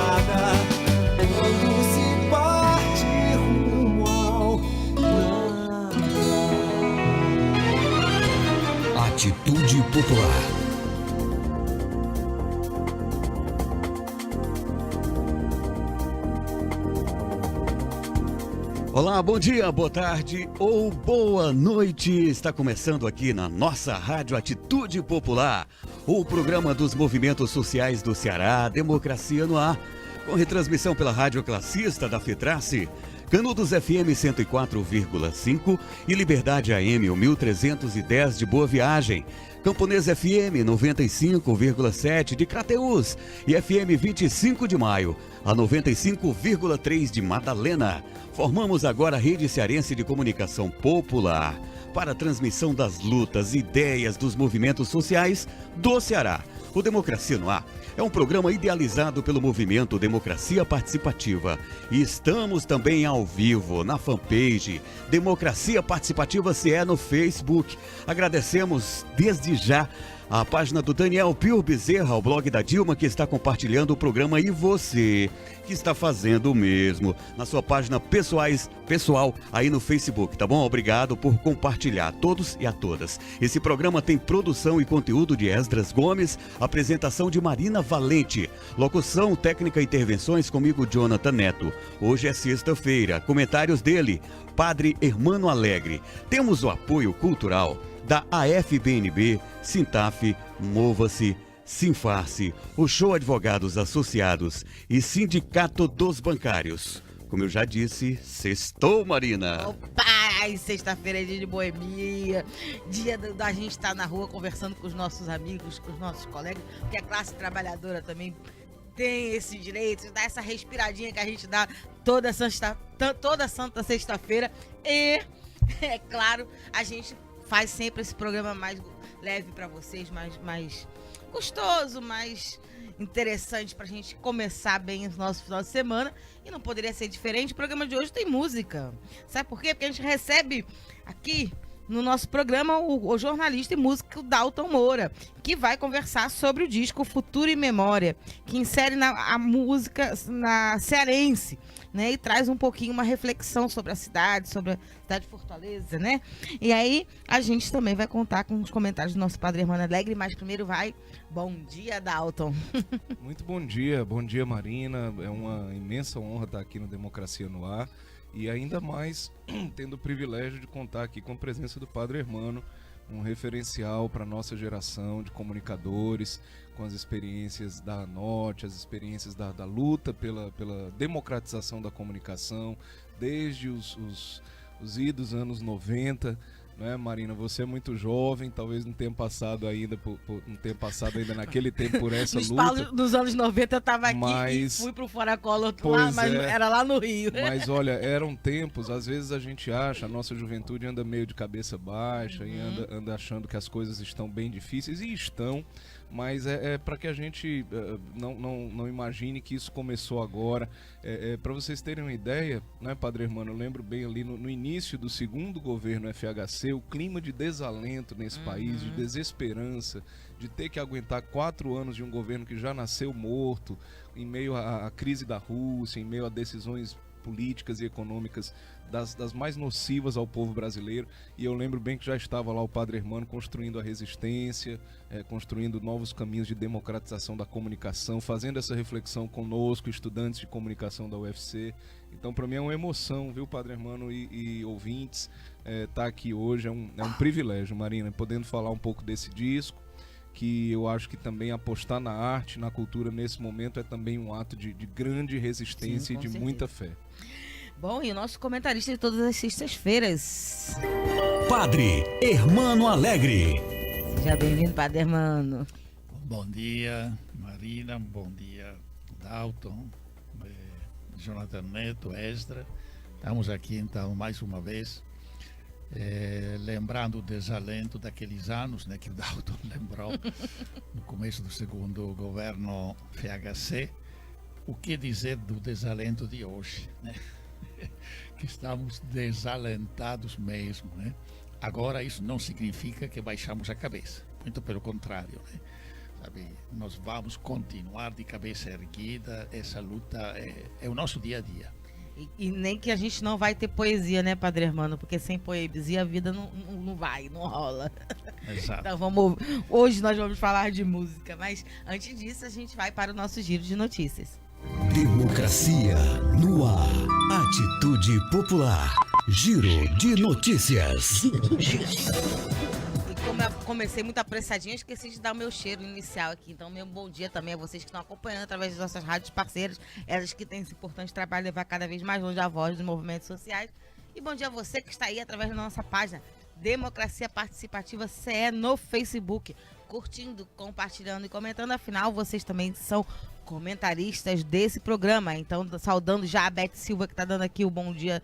estrada, quando se parte rumo ao nada. Atitude Popular. Olá, bom dia, boa tarde ou boa noite. Está começando aqui na nossa Rádio Atitude Popular, o programa dos movimentos sociais do Ceará, Democracia no Ar, com retransmissão pela Rádio Classista da FETRACE, Canudos FM 104,5 e Liberdade AM 1310 de Boa Viagem, Camponês FM 95,7 de Crateús e FM 25 de Maio, a 95,3 de Madalena. Formamos agora a Rede Cearense de Comunicação Popular para a transmissão das lutas e ideias dos movimentos sociais do Ceará. O Democracia no Ar é um programa idealizado pelo movimento Democracia Participativa. E estamos também ao vivo na fanpage Democracia Participativa CE no Facebook. Agradecemos desde já a página do Daniel Pio Bezerra, o blog da Dilma, que está compartilhando o programa, e você que está fazendo o mesmo na sua página pessoal aí no Facebook, tá bom? Obrigado por compartilhar a todos e a todas. Esse programa tem produção e conteúdo de Esdras Gomes, apresentação de Marina Valente, locução, técnica e intervenções comigo, Jonathan Neto. Hoje é sexta-feira, comentários dele, Padre Hermano Alegre. Temos o apoio cultural da AFBNB, Sintaf, Mova-se, Sinfarce, o Show Advogados Associados e Sindicato dos Bancários. Como eu já disse, sextou, Marina. Opa, sexta-feira é dia de boemia, dia da gente estar na rua conversando com os nossos amigos, com os nossos colegas, porque a classe trabalhadora também tem esse direito, dá essa respiradinha que a gente dá toda santa sexta-feira. E, é claro, a gente faz sempre esse programa mais leve para vocês, mais gostoso, mais interessante pra gente começar bem o nosso final de semana. E não poderia ser diferente, o programa de hoje tem música. Sabe por quê? Porque a gente recebe aqui no nosso programa o jornalista e músico Dalton Moura, que vai conversar sobre o disco Futuro e Memória, que insere a música na cearense, né? E traz um pouquinho uma reflexão sobre a cidade de Fortaleza, né? E aí a gente também vai contar com os comentários do nosso Padre Hermano Alegre, mas primeiro bom dia, Dalton. Muito bom dia Marina, é uma imensa honra estar aqui no Democracia no Ar. E ainda mais tendo o privilégio de contar aqui com a presença do Padre Hermano, um referencial para a nossa geração de comunicadores, com as experiências da ANOT, as experiências da luta pela democratização da comunicação, desde os idos anos 90, né, Marina? Você é muito jovem, talvez não tenha passado ainda, naquele tempo por essa luta. Nos anos 90 eu estava aqui e fui pro Fora Collor lá, mas era lá no Rio. Mas olha, eram tempos, às vezes a gente acha, a nossa juventude anda meio de cabeça baixa e anda achando que as coisas estão bem difíceis, e estão, mas é para que a gente não imagine que isso começou agora. Para vocês terem uma ideia, né, Padre Hermano, eu lembro bem ali no início do segundo governo FHC, o clima de desalento nesse país, de desesperança, de ter que aguentar 4 anos de um governo que já nasceu morto, em meio à crise da Rússia, em meio a decisões políticas e econômicas das mais nocivas ao povo brasileiro. E eu lembro bem que já estava lá o Padre Hermano construindo a resistência, construindo novos caminhos de democratização da comunicação, fazendo essa reflexão conosco, estudantes de comunicação da UFC. Então, para mim é uma emoção, viu, Padre Hermano e ouvintes, tá aqui hoje. É um privilégio, Marina, podendo falar um pouco desse disco, que eu acho que também apostar na arte, na cultura nesse momento é também um ato de grande resistência. Sim, e de certeza. Muita fé. Bom, e o nosso comentarista de todas as sextas-feiras, Padre Hermano Alegre. Seja bem-vindo, Padre Hermano. Bom dia, Marina, bom dia, Dalton, Jonathan Neto, Esdra. Estamos aqui então mais uma vez, lembrando o desalento daqueles anos, né, que o Dalton lembrou, no começo do segundo governo FHC. O que dizer do desalento de hoje, né? Que estamos desalentados mesmo, né? Agora, isso não significa que baixamos a cabeça, muito pelo contrário, né? sabe? Nós vamos continuar de cabeça erguida, essa luta é o nosso dia a dia. E nem que a gente não vai ter poesia, né, Padre Hermano? Porque sem poesia a vida não rola. Exato. Então hoje nós vamos falar de música, mas antes disso a gente vai para o nosso giro de notícias. Democracia no ar. Atitude Popular. Giro de notícias. E como eu comecei muito apressadinho, eu esqueci de dar o meu cheiro inicial aqui. Então, meu bom dia também a vocês que estão acompanhando através das nossas rádios parceiras, elas que têm esse importante trabalho de levar cada vez mais longe a voz dos movimentos sociais. E bom dia a você que está aí através da nossa página Democracia Participativa CE no Facebook, curtindo, compartilhando e comentando. Afinal, vocês também são comentaristas desse programa. Então, saudando já a Beth Silva, que está dando aqui o bom dia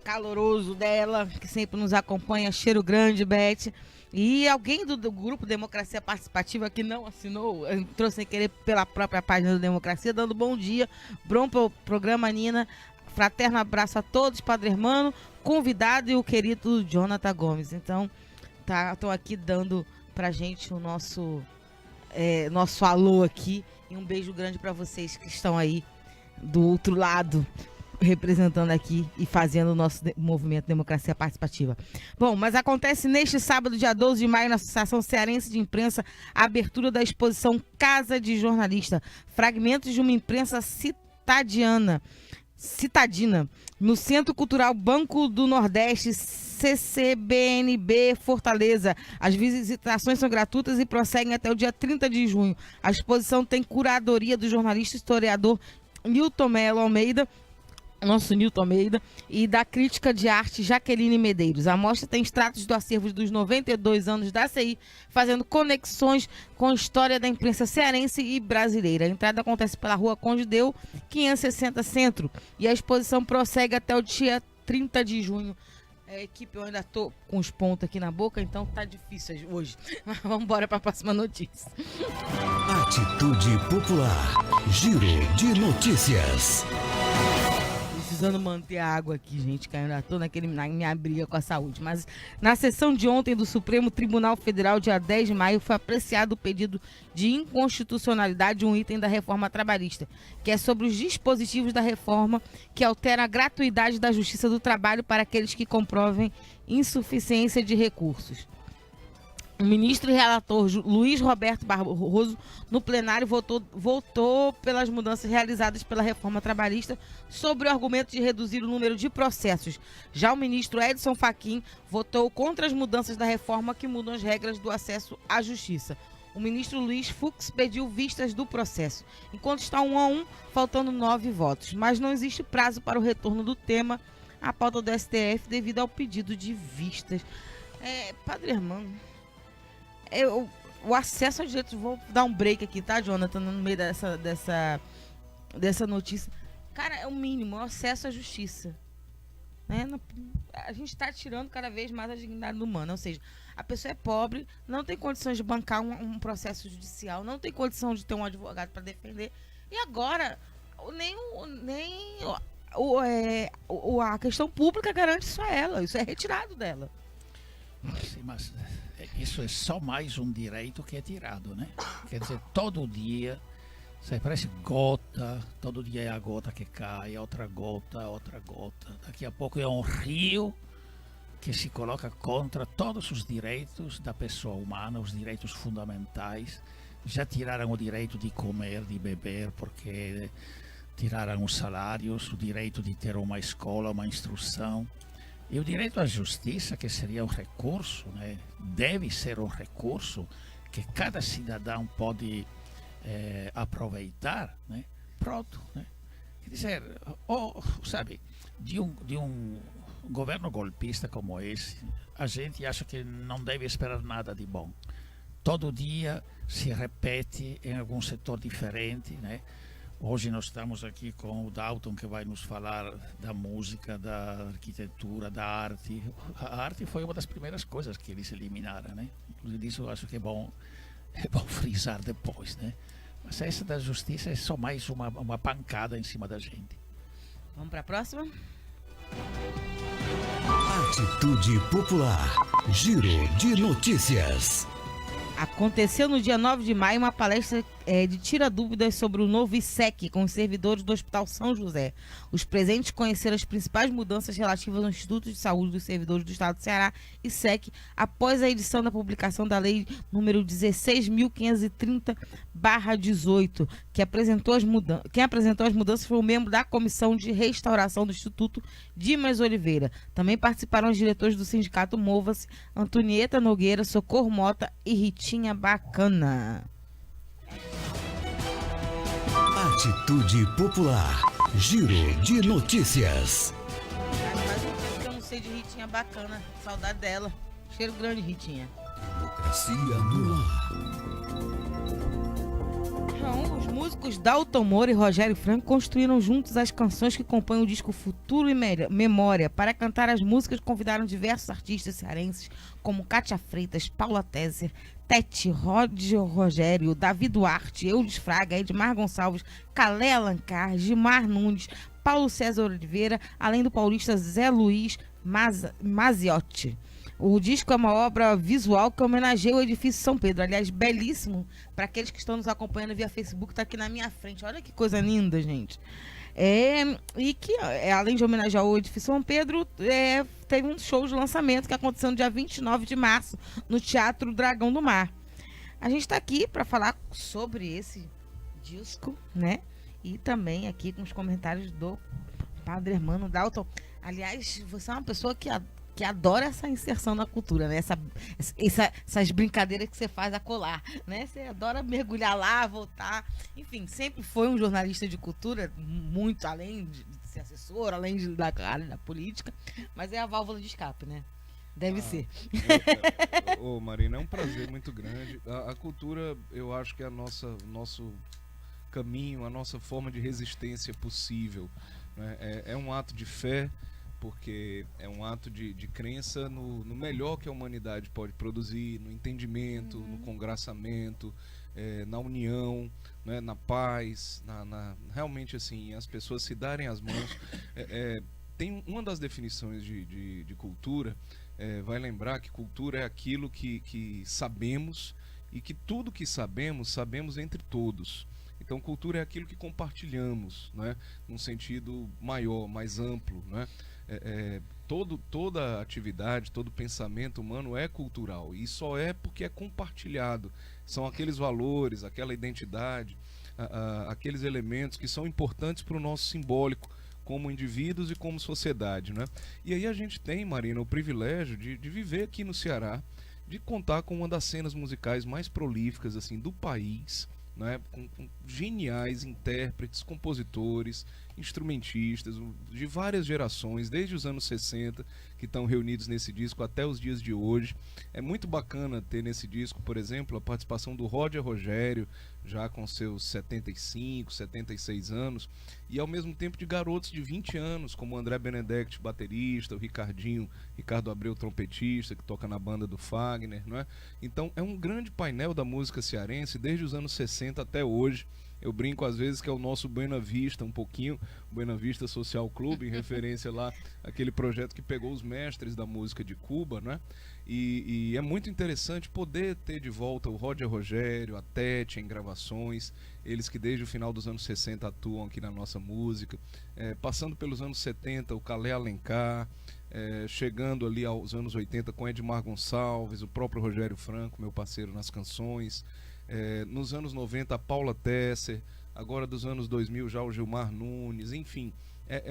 caloroso dela, que sempre nos acompanha. Cheiro grande, Beth. E alguém do grupo Democracia Participativa que não assinou, entrou sem querer pela própria página do Democracia, dando bom dia. Bom programa, Nina. Fraterno abraço a todos, Padre Hermano, convidado e o querido Jonathan Gomes. Então, estão aqui dando pra gente o nosso alô aqui. E um beijo grande para vocês que estão aí do outro lado, representando aqui e fazendo o nosso movimento Democracia Participativa. Bom, mas acontece neste sábado, dia 12 de maio, na Associação Cearense de Imprensa, a abertura da exposição Casa de Jornalista, fragmentos de uma imprensa citadina, no Centro Cultural Banco do Nordeste, CCBNB Fortaleza. As visitações são gratuitas e prosseguem até o dia 30 de junho. A exposição tem curadoria do jornalista e historiador Nilton Melo Almeida, nosso Nilton Almeida, e da crítica de arte Jaqueline Medeiros. A mostra tem extratos do acervo dos 92 anos da CI, fazendo conexões com a história da imprensa cearense e brasileira. A entrada acontece pela Rua Conde Deu, 560 Centro, e a exposição prossegue até o dia 30 de junho. Equipe, eu ainda tô com os pontos aqui na boca, então tá difícil hoje. Mas vamos embora para a próxima notícia. Atitude Popular. Giro de notícias. Precisando manter a água aqui, gente, que eu ainda tô na minha briga com a saúde. Mas na sessão de ontem do Supremo Tribunal Federal, dia 10 de maio, foi apreciado o pedido de inconstitucionalidade de um item da reforma trabalhista, que é sobre os dispositivos da reforma que altera a gratuidade da Justiça do Trabalho para aqueles que comprovem insuficiência de recursos. O ministro e relator Luiz Roberto Barroso, no plenário, votou pelas mudanças realizadas pela reforma trabalhista sobre o argumento de reduzir o número de processos. Já o ministro Edson Fachin votou contra as mudanças da reforma que mudam as regras do acesso à justiça. O ministro Luiz Fux pediu vistas do processo, enquanto está 1-1, faltando 9 votos. Mas não existe prazo para o retorno do tema à pauta do STF devido ao pedido de vistas. Padre Hermano, o acesso aos direitos, vou dar um break aqui, tá, Jonathan, no meio dessa notícia. Cara, é o mínimo, é o acesso à justiça. Né? A gente está tirando cada vez mais a dignidade humana, ou seja, a pessoa é pobre, não tem condições de bancar um processo judicial, não tem condição de ter um advogado para defender, e agora a questão pública garante isso a ela, isso é retirado dela. Sim, mas isso é só mais um direito que é tirado, né? Quer dizer, todo dia, parece gota, todo dia é a gota que cai, outra gota, outra gota. Daqui a pouco é um rio que se coloca contra todos os direitos da pessoa humana, os direitos fundamentais. Já tiraram o direito de comer, de beber, porque tiraram os salários, o direito de ter uma escola, uma instrução. E o direito à justiça, que seria um recurso, né, deve ser um recurso que cada cidadão pode aproveitar, né? Pronto, né? Quer dizer, sabe, de um governo golpista como esse, a gente acha que não deve esperar nada de bom. Todo dia se repete em algum setor diferente, né? Hoje nós estamos aqui com o Dalton, que vai nos falar da música, da arquitetura, da arte. A arte foi uma das primeiras coisas que eles eliminaram, né? Inclusive isso eu acho que é bom frisar depois, né? Mas essa da justiça é só mais uma pancada em cima da gente. Vamos para a próxima? Atitude Popular. Giro de notícias. Aconteceu no dia 9 de maio uma palestra de tira dúvidas sobre o novo ISEC com os servidores do Hospital São José. Os presentes conheceram as principais mudanças relativas ao Instituto de Saúde dos Servidores do Estado do Ceará, ISEC, após a edição da publicação da Lei número 16.530/18, quem apresentou as mudanças foi o membro da Comissão de Restauração do Instituto, Dimas Oliveira. Também participaram os diretores do Sindicato Mova-se, Antonieta Nogueira, Socorro Mota e Ritinha Bacana. Atitude Popular. Giro de notícias. Faz um tempo que eu não sei de Ritinha Bacana. Saudade dela. Cheiro grande, Ritinha. Democracia no ar. Então, os músicos Dalton Moura e Rogério Franco construíram juntos as canções que compõem o disco Futuro e Memória. Para cantar as músicas, convidaram diversos artistas cearenses, como Kátia Freitas, Paula Tesser, Tete, Rogério, Davi Duarte, Eudes Fraga, Edmar Gonçalves, Calé Alencar, Gilmar Nunes, Paulo César Oliveira, além do paulista Zé Luiz Maziotti. O disco é uma obra visual que homenageia o edifício São Pedro. Aliás, belíssimo. Para aqueles que estão nos acompanhando via Facebook, está aqui na minha frente. Olha que coisa linda, gente. E que, além de homenagear o edifício São Pedro, teve um show de lançamento que aconteceu no dia 29 de março, no Teatro Dragão do Mar. A gente está aqui para falar sobre esse disco, né? E também aqui com os comentários do Padre Hermano Dalton. Aliás, você é uma pessoa que adora essa inserção na cultura, né? Essas brincadeiras que você faz a colar, né? Você adora mergulhar lá, voltar. Enfim, sempre foi um jornalista de cultura, muito além de ser assessor, além da área da política, mas é a válvula de escape, né? Deve ser. Marina, é um prazer muito grande. A cultura, eu acho que é nosso caminho, a nossa forma de resistência possível, né? É um ato de fé, porque é um ato de crença no melhor que a humanidade pode produzir, no entendimento, no congraçamento, na união, né, na paz, realmente assim, as pessoas se darem as mãos. Tem uma das definições de cultura, vai lembrar que cultura é aquilo que sabemos e que tudo que sabemos entre todos. Então, cultura é aquilo que compartilhamos, né, num sentido maior, mais amplo, né? Toda atividade, todo pensamento humano é cultural e só é porque é compartilhado. São aqueles valores, aquela identidade, aqueles elementos que são importantes para o nosso simbólico como indivíduos e como sociedade, né? E aí a gente tem, Marina, o privilégio de viver aqui no Ceará, de contar com uma das cenas musicais mais prolíficas assim do país, né? Com geniais intérpretes, compositores, instrumentistas de várias gerações, desde os anos 60, que estão reunidos nesse disco até os dias de hoje. É muito bacana ter nesse disco, por exemplo, a participação do Roger Rogério, já com seus 75, 76 anos, e ao mesmo tempo de garotos de 20 anos, como o André Benedetti, baterista, o Ricardo Abreu, trompetista, que toca na banda do Fagner, não é? Então é um grande painel da música cearense, desde os anos 60 até hoje. Eu brinco às vezes que é o nosso Buena Vista, um pouquinho, o Buena Vista Social Club, em referência lá àquele projeto que pegou os mestres da música de Cuba, né? E é muito interessante poder ter de volta o Roger Rogério, a Tete em gravações, eles que desde o final dos anos 60 atuam aqui na nossa música, passando pelos anos 70, o Calé Alencar, chegando ali aos anos 80 com Edmar Gonçalves, o próprio Rogério Franco, meu parceiro nas canções. Nos anos 90 a Paula Tesser, agora dos anos 2000 já o Gilmar Nunes, enfim,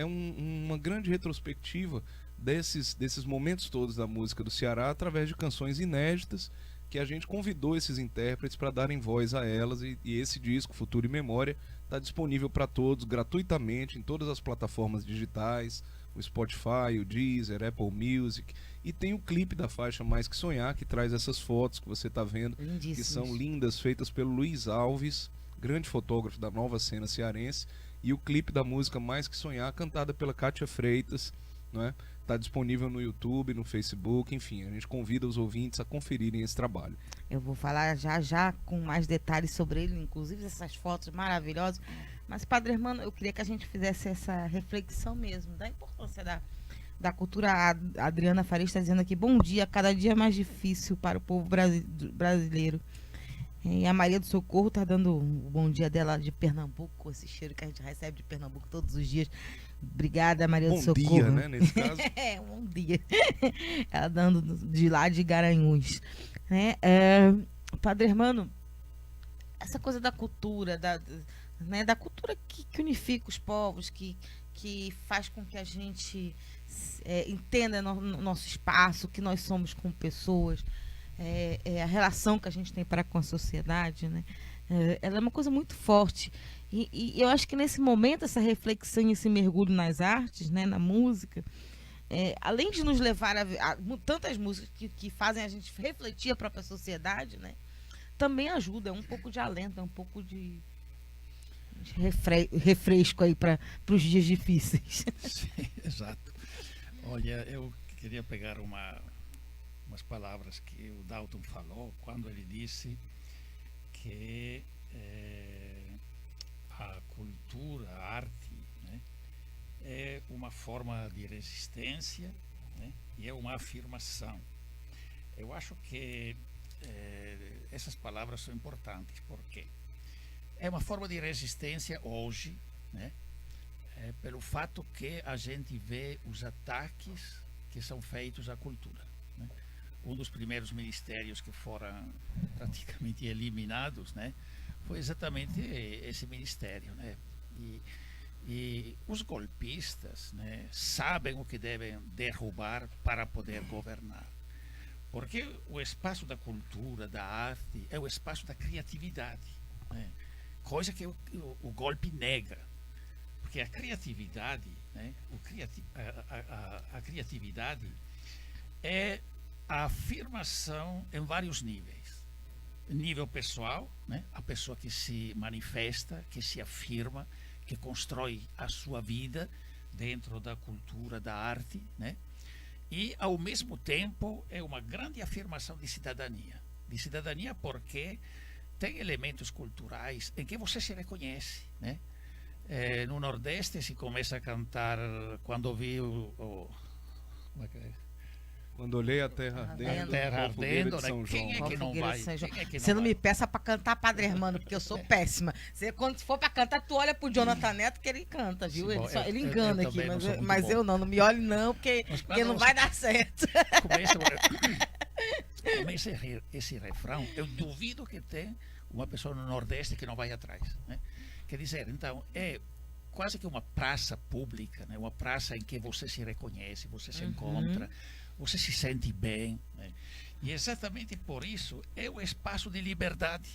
uma grande retrospectiva desses momentos todos da música do Ceará através de canções inéditas que a gente convidou esses intérpretes para darem voz a elas, e esse disco, Futuro e Memória, está disponível para todos gratuitamente em todas as plataformas digitais, o Spotify, o Deezer, Apple Music, e tem o clipe da faixa Mais Que Sonhar, que traz essas fotos que você está vendo, que são lindas, feitas pelo Luiz Alves, grande fotógrafo da nova cena cearense, e o clipe da música Mais Que Sonhar, cantada pela Kátia Freitas, não é? Está disponível no YouTube, no Facebook, enfim, a gente convida os ouvintes a conferirem esse trabalho. Eu vou falar já com mais detalhes sobre ele, inclusive essas fotos maravilhosas. Mas, Padre Hermano, eu queria que a gente fizesse essa reflexão mesmo, da importância da cultura. A Adriana Faria está dizendo aqui: bom dia, cada dia é mais difícil para o povo brasileiro. E a Maria do Socorro tá dando o bom dia dela de Pernambuco, esse cheiro que a gente recebe de Pernambuco todos os dias. Obrigada, Maria do Bom Socorro. dia, né, nesse caso. É, um dia. Ela dando de lá de Garanhuns. Né? Padre Hermano, essa coisa da cultura, da cultura que unifica os povos, que faz com que a gente entenda nosso espaço, que nós somos como pessoas, a relação que a gente tem para com a sociedade, né? Ela é uma coisa muito forte. E eu acho que nesse momento, essa reflexão e esse mergulho nas artes, né, na música, além de nos levar a tantas músicas que fazem a gente refletir a própria sociedade, né, também ajuda, é um pouco de alento, é um pouco de refresco aí para os dias difíceis. Sim, exato. Olha, eu queria pegar umas palavras que o Dalton falou quando ele disse que a cultura, a arte, né, é uma forma de resistência, né, e é uma afirmação. Eu acho que essas palavras são importantes, porque é uma forma de resistência hoje, né, pelo fato que a gente vê os ataques que são feitos à cultura, né. Um dos primeiros ministérios que foram praticamente eliminados, né, foi exatamente esse ministério, né? E os golpistas, né, sabem o que devem derrubar para poder governar. Porque o espaço da cultura, da arte, é o espaço da criatividade, né? Coisa que o golpe nega. Porque a criatividade, né, a criatividade é a afirmação em vários níveis. Nível pessoal, né, a pessoa que se manifesta, que se afirma, que constrói a sua vida dentro da cultura, da arte, né? E ao mesmo tempo é uma grande afirmação de cidadania porque tem elementos culturais em que você se reconhece, né? No Nordeste se começa a cantar quando viu como é que é? Quando olhei a terra ardendo, terra fogueira ardendo, de São né? Quem João. é que não Fogueira vai? de São João. Quem é que Você não vai? me peça pra cantar, Padre Hermano, porque eu sou péssima. Você, quando for pra cantar, tu olha pro Jonathan Neto que ele canta, viu? Sim, Ele, bom, ele eu engana também aqui, não sou muito mas bom. eu não me olhe não, porque Mas não vai dar certo. Começa esse refrão, eu duvido que tem uma pessoa no Nordeste que não vai atrás, né? Quer dizer, então, é quase que uma praça pública, né? Uma praça em que você se reconhece, você se encontra, você se sente bem, né? E exatamente por isso é o espaço de liberdade.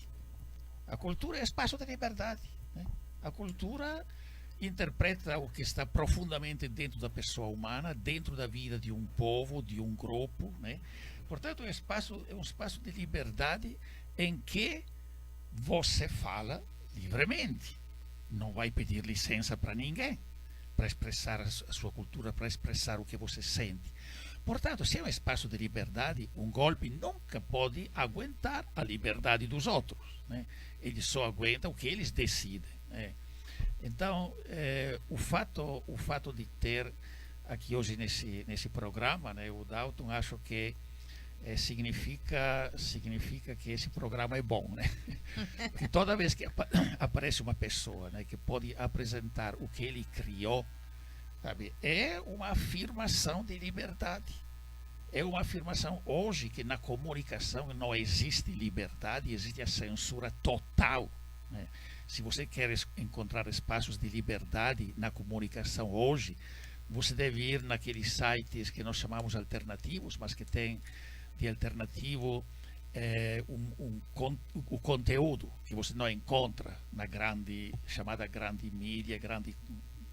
A cultura é espaço de liberdade, né? A cultura interpreta o que está profundamente dentro da pessoa humana, dentro da vida de um povo, de um grupo, né? Portanto, é um espaço de liberdade em que você fala livremente. Não vai pedir licença para ninguém para expressar a sua cultura, para expressar o que você sente. Portanto, se é um espaço de liberdade, um golpe nunca pode aguentar a liberdade dos outros, né? Eles só aguentam o que eles decidem, né? Então, o fato de ter aqui hoje nesse programa, né, o Dalton, acho que significa que esse programa é bom, né? Porque toda vez que aparece uma pessoa, né, que pode apresentar o que ele criou, sabe, é uma afirmação de liberdade. É uma afirmação hoje que na comunicação não existe liberdade, existe a censura total, né? Se você quer encontrar espaços de liberdade na comunicação hoje, você deve ir naqueles sites que nós chamamos alternativos, mas que tem de alternativo o conteúdo que você não encontra na chamada grande mídia,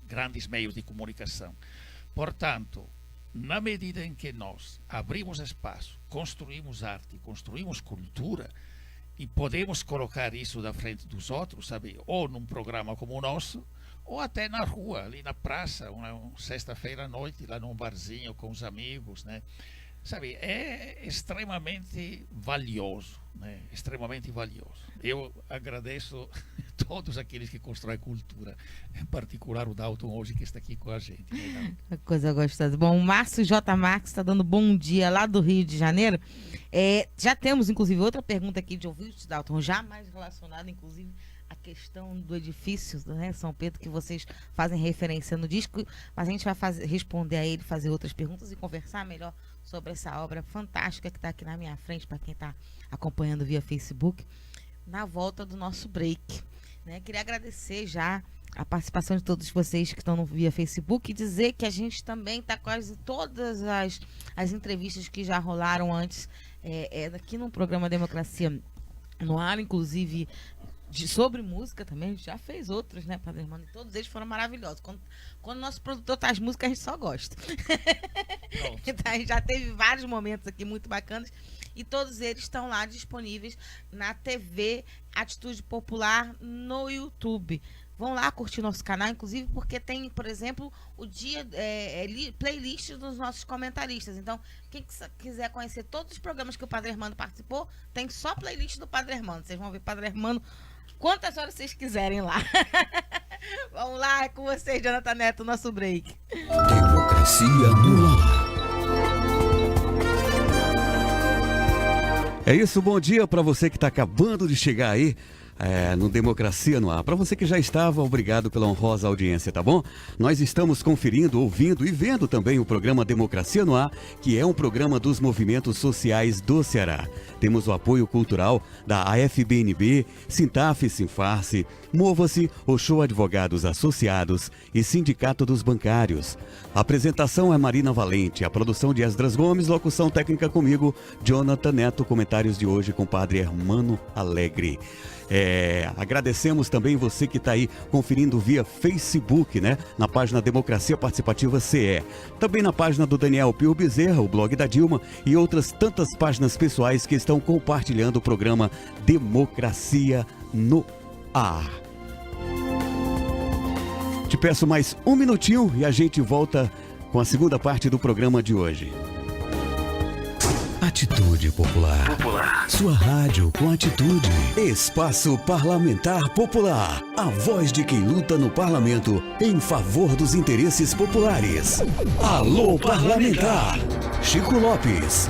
grandes meios de comunicação. Portanto, na medida em que nós abrimos espaço, construímos arte, construímos cultura, e podemos colocar isso da frente dos outros, sabe? Ou num programa como o nosso, ou até na rua, ali na praça, uma sexta-feira à noite, lá num barzinho com os amigos, né? sabe, é extremamente valioso, né? Extremamente valioso. Eu agradeço todos aqueles que constroem cultura, em particular o Dalton hoje que está aqui com a gente. Né? Coisa gostosa. Bom, o Márcio J. Marques está dando bom dia lá do Rio de Janeiro. Já temos, inclusive, outra pergunta aqui de ouvinte, Dalton, já mais relacionada, inclusive, à questão do edifício, né, São Pedro, que vocês fazem referência no disco, mas a gente vai responder a ele, fazer outras perguntas e conversar melhor sobre essa obra fantástica que está aqui na minha frente, para quem está acompanhando via Facebook, na volta do nosso break. Né? Queria agradecer já a participação de todos vocês que estão no via Facebook e dizer que a gente também está quase todas as entrevistas que já rolaram antes aqui no programa Democracia no Ar, inclusive sobre música também, a gente já fez outros, né, Padre Hermano? E todos eles foram maravilhosos. Quando o nosso produtor traz música, a gente só gosta. Então, a gente já teve vários momentos aqui muito bacanas e todos eles estão lá disponíveis na TV Atitude Popular no YouTube. Vão lá curtir nosso canal, inclusive porque tem, por exemplo, o dia playlist dos nossos comentaristas. Então, quem quiser conhecer todos os programas que o Padre Hermano participou, tem só playlist do Padre Hermano. Vocês vão ver Padre Hermano quantas horas vocês quiserem lá. Vamos lá, é com vocês, Jonathan Neto, nosso break. Democracia no Ar. É isso, bom dia para você que está acabando de chegar aí no Democracia no Ar. Para você que já estava, obrigado pela honrosa audiência, tá bom? Nós estamos conferindo, ouvindo e vendo também o programa Democracia no Ar, que é um programa dos movimentos sociais do Ceará. Temos o apoio cultural da AFBNB, Sintaf Sinfarce, Mova-se, Oxô Advogados Associados e Sindicato dos Bancários. A apresentação é Marina Valente, a produção de Esdras Gomes, locução técnica comigo, Jonathan Neto, comentários de hoje com o Padre Hermano Alegre. Agradecemos também você que está aí conferindo via Facebook, né? Na página Democracia Participativa CE. Também na página do Daniel Pio Bezerra, o blog da Dilma e outras tantas páginas pessoais que estão compartilhando o programa Democracia no Ar. Te peço mais um minutinho e a gente volta com a segunda parte do programa de hoje. Atitude Popular. Sua rádio com atitude. Espaço Parlamentar Popular. A voz de quem luta no parlamento em favor dos interesses populares. Alô Parlamentar. Chico Lopes.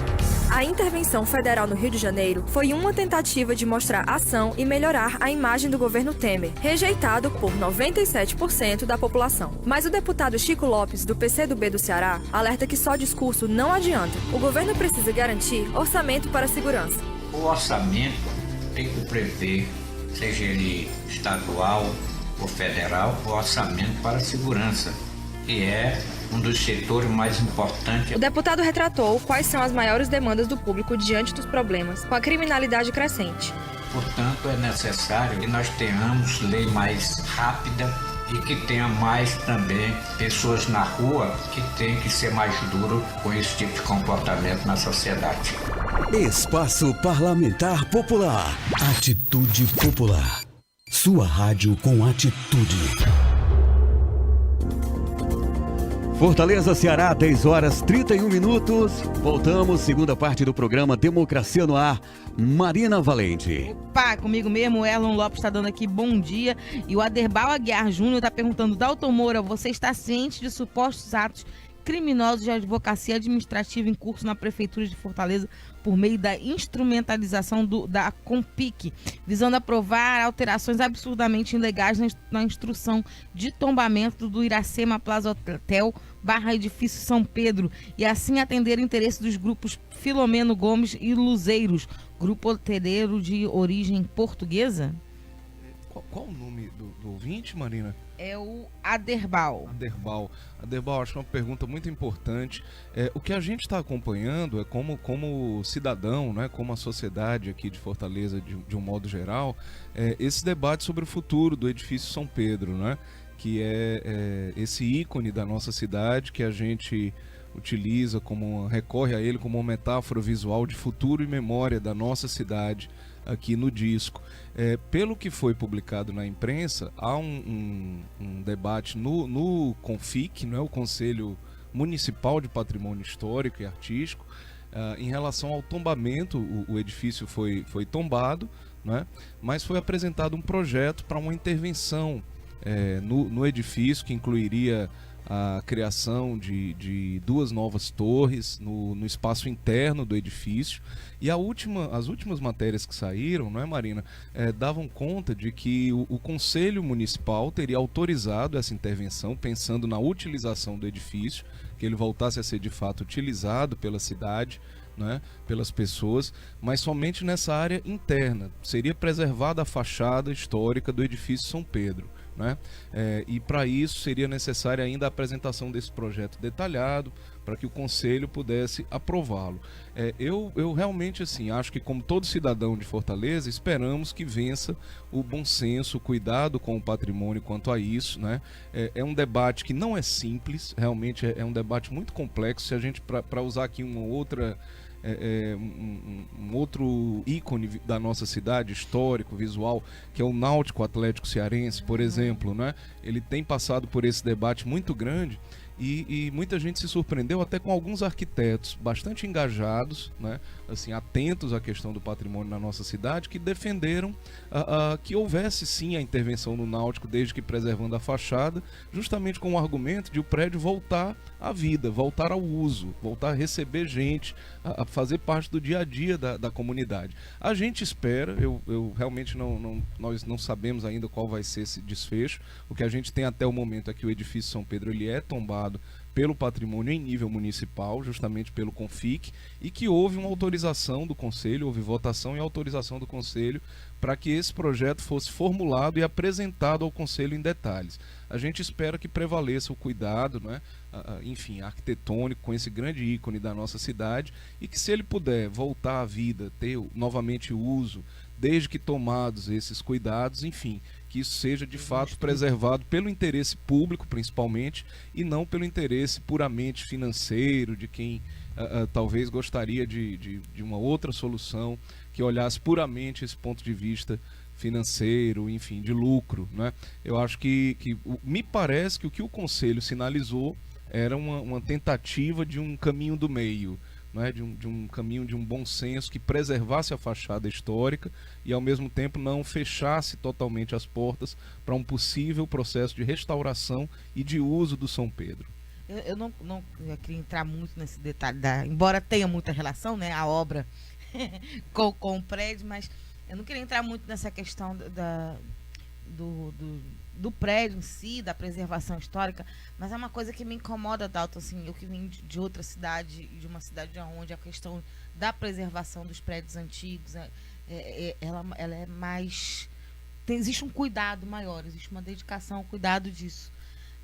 A intervenção federal no Rio de Janeiro foi uma tentativa de mostrar ação e melhorar a imagem do governo Temer, rejeitado por 97% da população. Mas o deputado Chico Lopes, do PCdoB do Ceará, alerta que só discurso não adianta. O governo precisa garantir orçamento para a segurança. O orçamento tem que prever, seja ele estadual ou federal, o orçamento para a segurança, que é um dos setores mais importantes. O deputado retratou quais são as maiores demandas do público diante dos problemas com a criminalidade crescente. Portanto, é necessário que nós tenhamos lei mais rápida e que tenha mais também pessoas na rua que tem que ser mais duro com esse tipo de comportamento na sociedade. Espaço Parlamentar Popular. Atitude Popular. Sua rádio com atitude. Fortaleza, Ceará, 10 horas 31 minutos. Voltamos, segunda parte do programa Democracia no Ar. Marina Valente. Opa, comigo mesmo, o Erlon Lopes está dando aqui bom dia. E o Aderbal Aguiar Júnior está perguntando: Dalton Moura, você está ciente de supostos atos criminosos de advocacia administrativa em curso na Prefeitura de Fortaleza por meio da instrumentalização da Compic, visando aprovar alterações absurdamente ilegais na instrução de tombamento do Iracema Plaza Hotel / Edifício São Pedro, e assim atender o interesse dos grupos Filomeno Gomes e Luzeiros, grupo hoteleiro de origem portuguesa? Qual o nome do ouvinte, Marina? É o Aderbal. Aderbal, acho que é uma pergunta muito importante. O que a gente está acompanhando é como cidadão, né, como a sociedade aqui de Fortaleza, de um modo geral, esse debate sobre o futuro do edifício São Pedro, né, que é esse ícone da nossa cidade que a gente utiliza, recorre a ele como uma metáfora visual de futuro e memória da nossa cidade aqui no disco. Pelo que foi publicado na imprensa, há um debate no CONFIC, não é, o Conselho Municipal de Patrimônio Histórico e Artístico, Em relação ao tombamento, o edifício foi tombado, né? Mas foi apresentado um projeto para uma intervenção no edifício, que incluiria a criação de 2 novas torres no espaço interno do edifício. E as últimas matérias que saíram, não é, Marina, davam conta de que o Conselho Municipal teria autorizado essa intervenção, pensando na utilização do edifício, que ele voltasse a ser de fato utilizado pela cidade, né, pelas pessoas, mas somente nessa área interna. Seria preservada a fachada histórica do edifício São Pedro, né? E para isso seria necessária ainda a apresentação desse projeto detalhado para que o Conselho pudesse aprová-lo. Eu realmente acho que, como todo cidadão de Fortaleza, esperamos que vença o bom senso, o cuidado com o patrimônio quanto a isso, né? É um debate que não é simples, realmente é um debate muito complexo. Se a gente, para usar aqui uma outra um outro ícone da nossa cidade, histórico, visual, que é o Náutico Atlético Cearense, por exemplo, né? Ele tem passado por esse debate muito grande e muita gente se surpreendeu até com alguns arquitetos bastante engajados, né? Assim, atentos à questão do patrimônio na nossa cidade, que defenderam que houvesse sim a intervenção no Náutico, desde que preservando a fachada, justamente com o argumento de o prédio voltar à vida, voltar ao uso, voltar a receber gente, a fazer parte do dia a dia da comunidade. A gente espera, eu realmente nós não sabemos ainda qual vai ser esse desfecho. O que a gente tem até o momento é que o edifício São Pedro ele é tombado pelo patrimônio em nível municipal, justamente pelo CONFIC, e que houve uma autorização do Conselho, houve votação e autorização do Conselho para que esse projeto fosse formulado e apresentado ao Conselho em detalhes. A gente espera que prevaleça o cuidado, né, enfim, arquitetônico com esse grande ícone da nossa cidade, e que, se ele puder voltar à vida, ter novamente o uso, desde que tomados esses cuidados, enfim, que isso seja de fato preservado pelo interesse público, principalmente, e não pelo interesse puramente financeiro de quem talvez gostaria de uma outra solução que olhasse puramente esse ponto de vista financeiro, enfim, de lucro, né? Eu acho que me parece que o que o Conselho sinalizou era uma tentativa de um caminho do meio, né, de um caminho de um bom senso que preservasse a fachada histórica e, ao mesmo tempo, não fechasse totalmente as portas para um possível processo de restauração e de uso do São Pedro. Eu não queria entrar muito nesse detalhe, embora tenha muita relação, né, a obra com o prédio, mas eu não queria entrar muito nessa questão do prédio em si, da preservação histórica, mas é uma coisa que me incomoda, Dalton, assim, eu que vim de outra cidade, de uma cidade onde a questão da preservação dos prédios antigos, ela é mais... existe um cuidado maior, existe uma dedicação ao cuidado disso,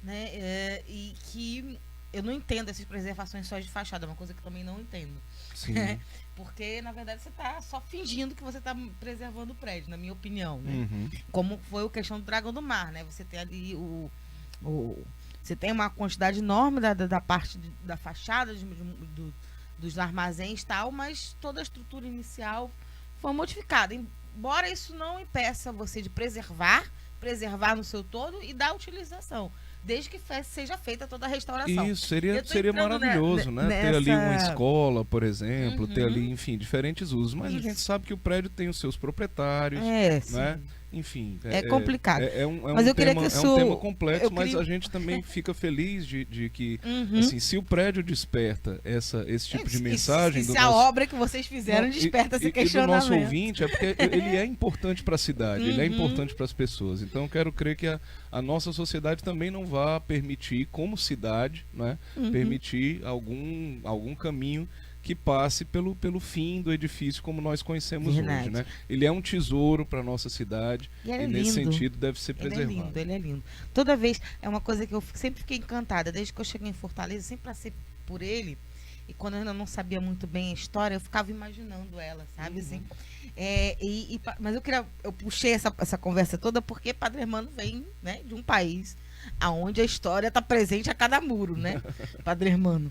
né? E que eu não entendo essas preservações só de fachada, é uma coisa que eu também não entendo. Sim. Porque, na verdade, você está só fingindo que você está preservando o prédio, na minha opinião, né? Uhum. Como foi a questão do Dragão do Mar, né? Você tem ali você tem uma quantidade enorme da parte da fachada, dos armazéns e tal, mas toda a estrutura inicial foi modificada. Embora isso não impeça você de preservar no seu todo e dar utilização, desde que seja feita toda a restauração. Isso, seria maravilhoso, né? Ter ali uma escola, por exemplo, ter ali, enfim, diferentes usos. Mas a gente sabe que o prédio tem os seus proprietários, né? Enfim, é complicado. Mas eu queria que isso... é um tema complexo, mas a gente também fica feliz de que, assim, se o prédio desperta esse tipo de mensagem... Se a obra que vocês fizeram desperta esse questionamento. E do nosso ouvinte, é porque ele é importante para a cidade, ele é importante para as pessoas. Então, eu quero crer que a nossa sociedade também não vá permitir, como cidade, né, permitir algum caminho que passe pelo fim do edifício como nós conhecemos hoje, né? Ele é um tesouro para a nossa cidade e nesse sentido deve ser preservado. Ele é lindo. Toda vez, é uma coisa que eu sempre fiquei encantada, desde que eu cheguei em Fortaleza, sempre passei por ele, e quando eu ainda não sabia muito bem a história, eu ficava imaginando ela, sabe, assim? Mas eu puxei essa conversa toda porque Padre Hermano vem, né, de um país aonde a história está presente a cada muro, né, Padre Hermano?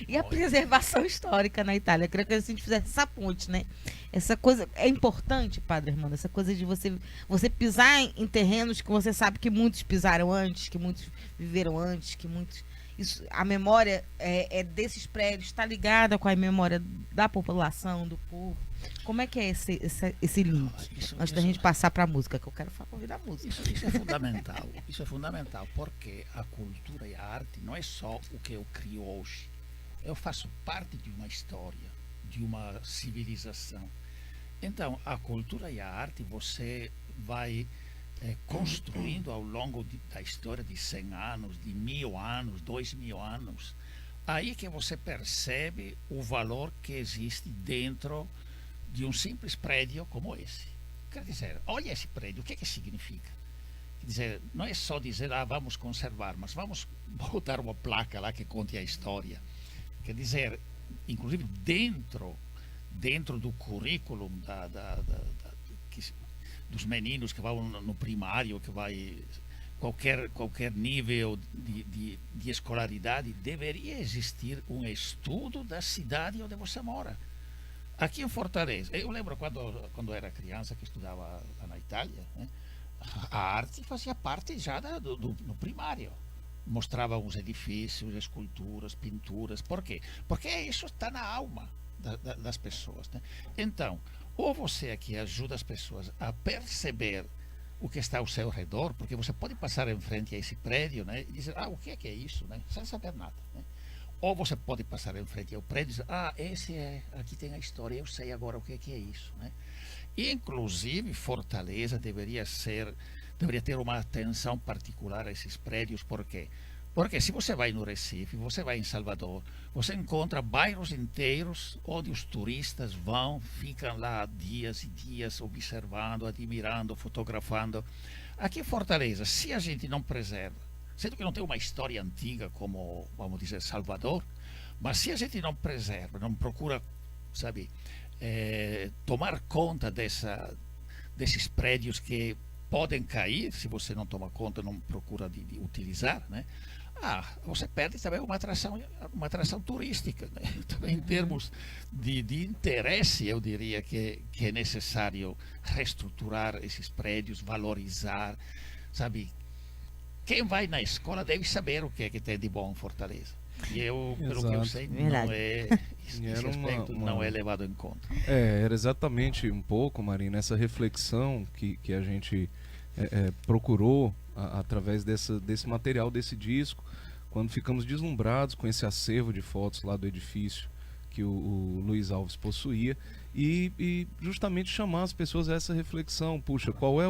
E a preservação histórica na Itália, eu queria que a gente fizesse essa ponte, né? Essa coisa é importante, Padre Hermano, essa coisa de você pisar em terrenos que você sabe que muitos pisaram antes, que muitos viveram antes, que muitos... a memória é desses prédios, está ligada com a memória da população, do povo. Como é que é esse link? Antes da gente passar para a música, que eu quero ouvir da música. Isso é fundamental. Isso é fundamental, porque a cultura e a arte não é só o que eu crio hoje. Eu faço parte de uma história, de uma civilização. Então, a cultura e a arte você vai construindo ao longo da história de 100 anos, de 1000 anos, 2000 anos. Aí que você percebe o valor que existe dentro de um simples prédio como esse. Quer dizer, olha esse prédio, o que significa? Quer dizer, não é só dizer, vamos conservar, mas vamos botar uma placa lá que conte a história. Quer dizer, inclusive dentro do currículo dos meninos que vão no primário, que vai qualquer nível de escolaridade, deveria existir um estudo da cidade onde você mora. Aqui em Fortaleza, eu lembro quando era criança que estudava lá na Itália, né, a arte fazia parte já no primário. Mostrava os edifícios, esculturas, pinturas. Por quê? Porque isso está na alma das pessoas, né? Então, ou você aqui ajuda as pessoas a perceber o que está ao seu redor, porque você pode passar em frente a esse prédio, né, e dizer, o que é isso, né, sem saber nada, né? Ou você pode passar em frente ao prédio e dizer, aqui tem a história, eu sei agora o que é isso, né? E, inclusive, Fortaleza deveria ter uma atenção particular a esses prédios. Por quê? Porque se você vai no Recife, você vai em Salvador, você encontra bairros inteiros onde os turistas ficam lá dias e dias observando, admirando, fotografando. Aqui em Fortaleza, se a gente não preserva, sendo que não tem uma história antiga como, vamos dizer, Salvador, mas se a gente não preserva, não procura, sabe, tomar conta desses prédios que podem cair, se você não toma conta, não procura de utilizar, né? Você perde também uma atração turística, né? Também em termos de interesse, eu diria que é necessário reestruturar esses prédios, valorizar, sabe? Quem vai na escola deve saber o que é que tem de bom em Fortaleza. E pelo que eu sei, esse aspecto não é levado em conta. Era exatamente um pouco, Marina, essa reflexão que a gente procurou através desse material, desse disco, quando ficamos deslumbrados com esse acervo de fotos lá do edifício que o Luiz Alves possuía, e justamente chamar as pessoas a essa reflexão. Puxa, qual é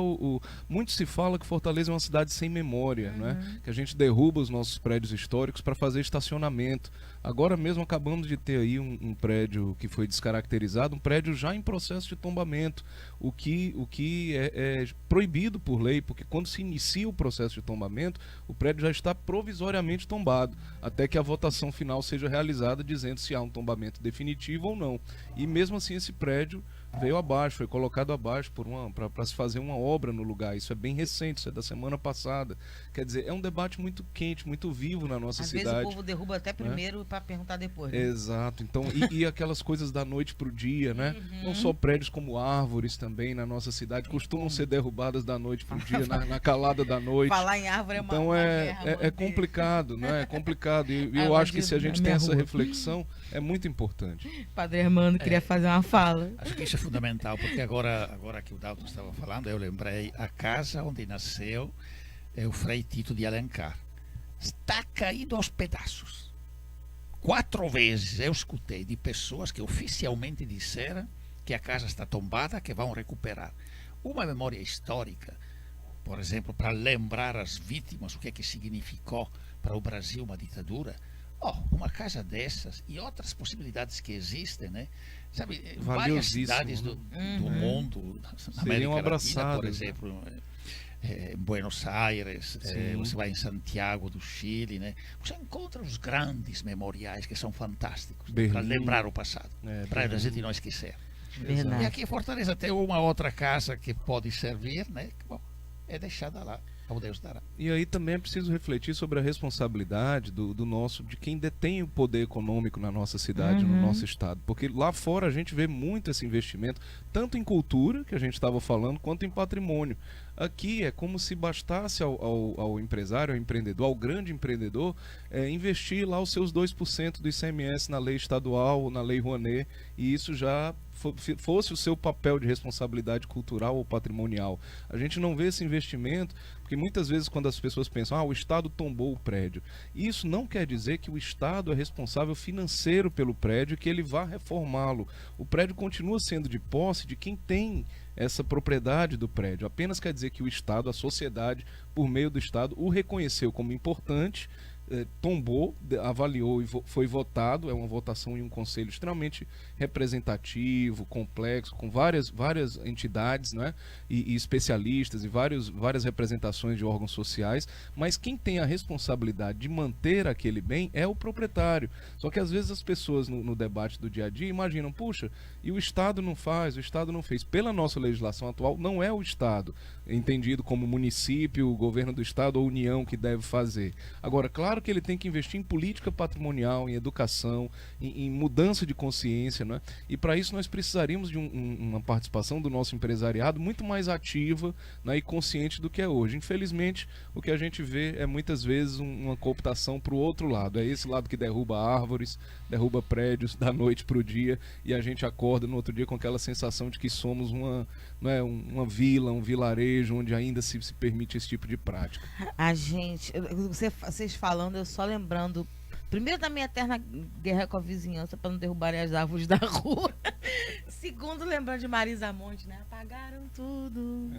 muito se fala que Fortaleza é uma cidade sem memória, né? Que a gente derruba os nossos prédios históricos para fazer estacionamento. Agora mesmo acabamos de ter aí um prédio que foi descaracterizado, um prédio já em processo de tombamento, o que é proibido por lei, porque quando se inicia o processo de tombamento, o prédio já está provisoriamente tombado, até que a votação final seja realizada dizendo se há um tombamento definitivo ou não. E mesmo assim esse prédio veio abaixo, foi colocado abaixo para se fazer uma obra no lugar. Isso é bem recente, isso é da semana passada. Quer dizer, é um debate muito quente, muito vivo na nossa cidade. Às vezes o povo derruba até primeiro para perguntar depois, né? Exato. Então, e aquelas coisas da noite para o dia, né? Não só prédios, como árvores também na nossa cidade costumam ser derrubadas da noite para o dia, na calada da noite. Falar em árvore é uma Então é complicado, né? É complicado. E eu acho que se a gente tem essa reflexão, é muito importante. Padre Armando queria fazer uma fala. Acho que isso é fundamental, porque agora que o Dalton estava falando, eu lembrei a casa onde nasceu o Frei Tito de Alencar. Está caído aos pedaços. 4 vezes eu escutei de pessoas que oficialmente disseram que a casa está tombada, que vão recuperar. Uma memória histórica, por exemplo, para lembrar as vítimas o que é que significou para o Brasil uma ditadura. Uma casa dessas e outras possibilidades que existem, né? Sabe, várias cidades do mundo, na América Latina, por exemplo, em Buenos Aires, você vai em Santiago do Chile, né? Você encontra os grandes memoriais que são fantásticos, para lembrar o passado, para a gente não esquecer. Verdade. E aqui em Fortaleza tem uma outra casa que pode servir, né? Bom, é deixada lá. Deus dará. E aí também é preciso refletir sobre a responsabilidade de quem detém o poder econômico na nossa cidade, no nosso estado. Porque lá fora a gente vê muito esse investimento, tanto em cultura, que a gente estava falando, quanto em patrimônio. Aqui é como se bastasse ao empresário, ao empreendedor, ao grande empreendedor, investir lá os seus 2% do ICMS na lei estadual, na lei Rouanet, e isso já fosse o seu papel de responsabilidade cultural ou patrimonial. A gente não vê esse investimento, porque muitas vezes quando as pessoas pensam, o Estado tombou o prédio, isso não quer dizer que o Estado é responsável financeiro pelo prédio e que ele vá reformá-lo. O prédio continua sendo de posse de quem tem essa propriedade do prédio. Apenas quer dizer que o Estado, a sociedade, por meio do Estado, o reconheceu como importante, tombou, avaliou e foi votado. É uma votação em um conselho extremamente representativo, complexo, com várias entidades, né, e especialistas e várias representações de órgãos sociais, mas quem tem a responsabilidade de manter aquele bem é o proprietário. Só que às vezes as pessoas no debate do dia a dia imaginam, puxa, e o Estado não faz, o Estado não fez. Pela nossa legislação atual, não é o Estado, entendido como município, o governo do Estado ou União que deve fazer. Agora, claro que ele tem que investir em política patrimonial, em educação, em mudança de consciência, né? E para isso nós precisaríamos de uma participação do nosso empresariado muito mais ativa, né, e consciente do que é hoje. Infelizmente, o que a gente vê é muitas vezes uma cooptação para o outro lado. É esse lado que derruba árvores, derruba prédios da noite para o dia, e a gente acorda no outro dia com aquela sensação de que somos uma vila, um vilarejo onde ainda se permite esse tipo de prática. A gente, vocês falando, eu só lembrando, primeiro, da minha eterna guerra com a vizinhança para não derrubarem as árvores da rua. Segundo, lembrando de Marisa Monte, né? Apagaram tudo.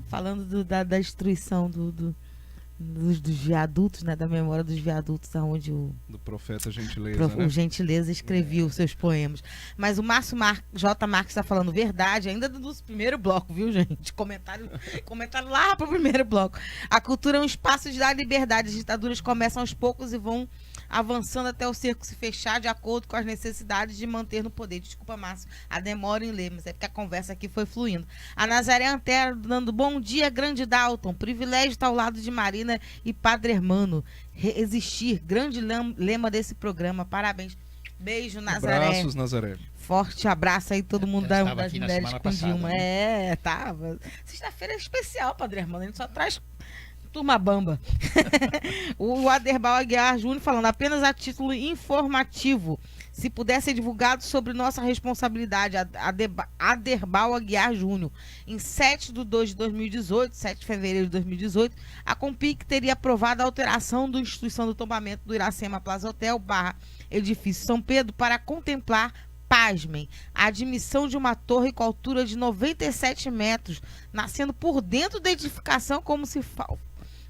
Falando da destruição dos viadutos, né? Da memória dos viadutos, aonde do profeta Gentileza, né? O Gentileza escrevia os seus poemas. Mas o Márcio J. Marques está falando verdade, ainda do primeiro bloco, viu, gente? Comentário lá pro primeiro bloco. A cultura é um espaço de dar liberdade. As ditaduras começam aos poucos e vão avançando até o cerco se fechar de acordo com as necessidades de manter no poder. Desculpa, Márcio, a demora em ler, mas é porque a conversa aqui foi fluindo. A Nazaré Antero dando bom dia, grande Dalton. Privilégio estar ao lado de Marina e Padre Hermano. Resistir, grande lema desse programa. Parabéns. Beijo, Nazaré. Abraços, Nazaré. Forte abraço aí, todo mundo das mulheres com passada, Dilma. né? Tava. Sexta-feira é especial, Padre Hermano. A gente só traz turma bamba. O Aderbal Aguiar Júnior falando, apenas a título informativo, se puder ser divulgado sobre nossa responsabilidade. Aderbal Aguiar Júnior. Em 7 de 2 de 2018, 7 de fevereiro de 2018, a Compic teria aprovado a alteração da instituição do tombamento do Iracema Plaza Hotel / Edifício São Pedro para contemplar, pasmem, a admissão de uma torre com altura de 97 metros, nascendo por dentro da edificação como se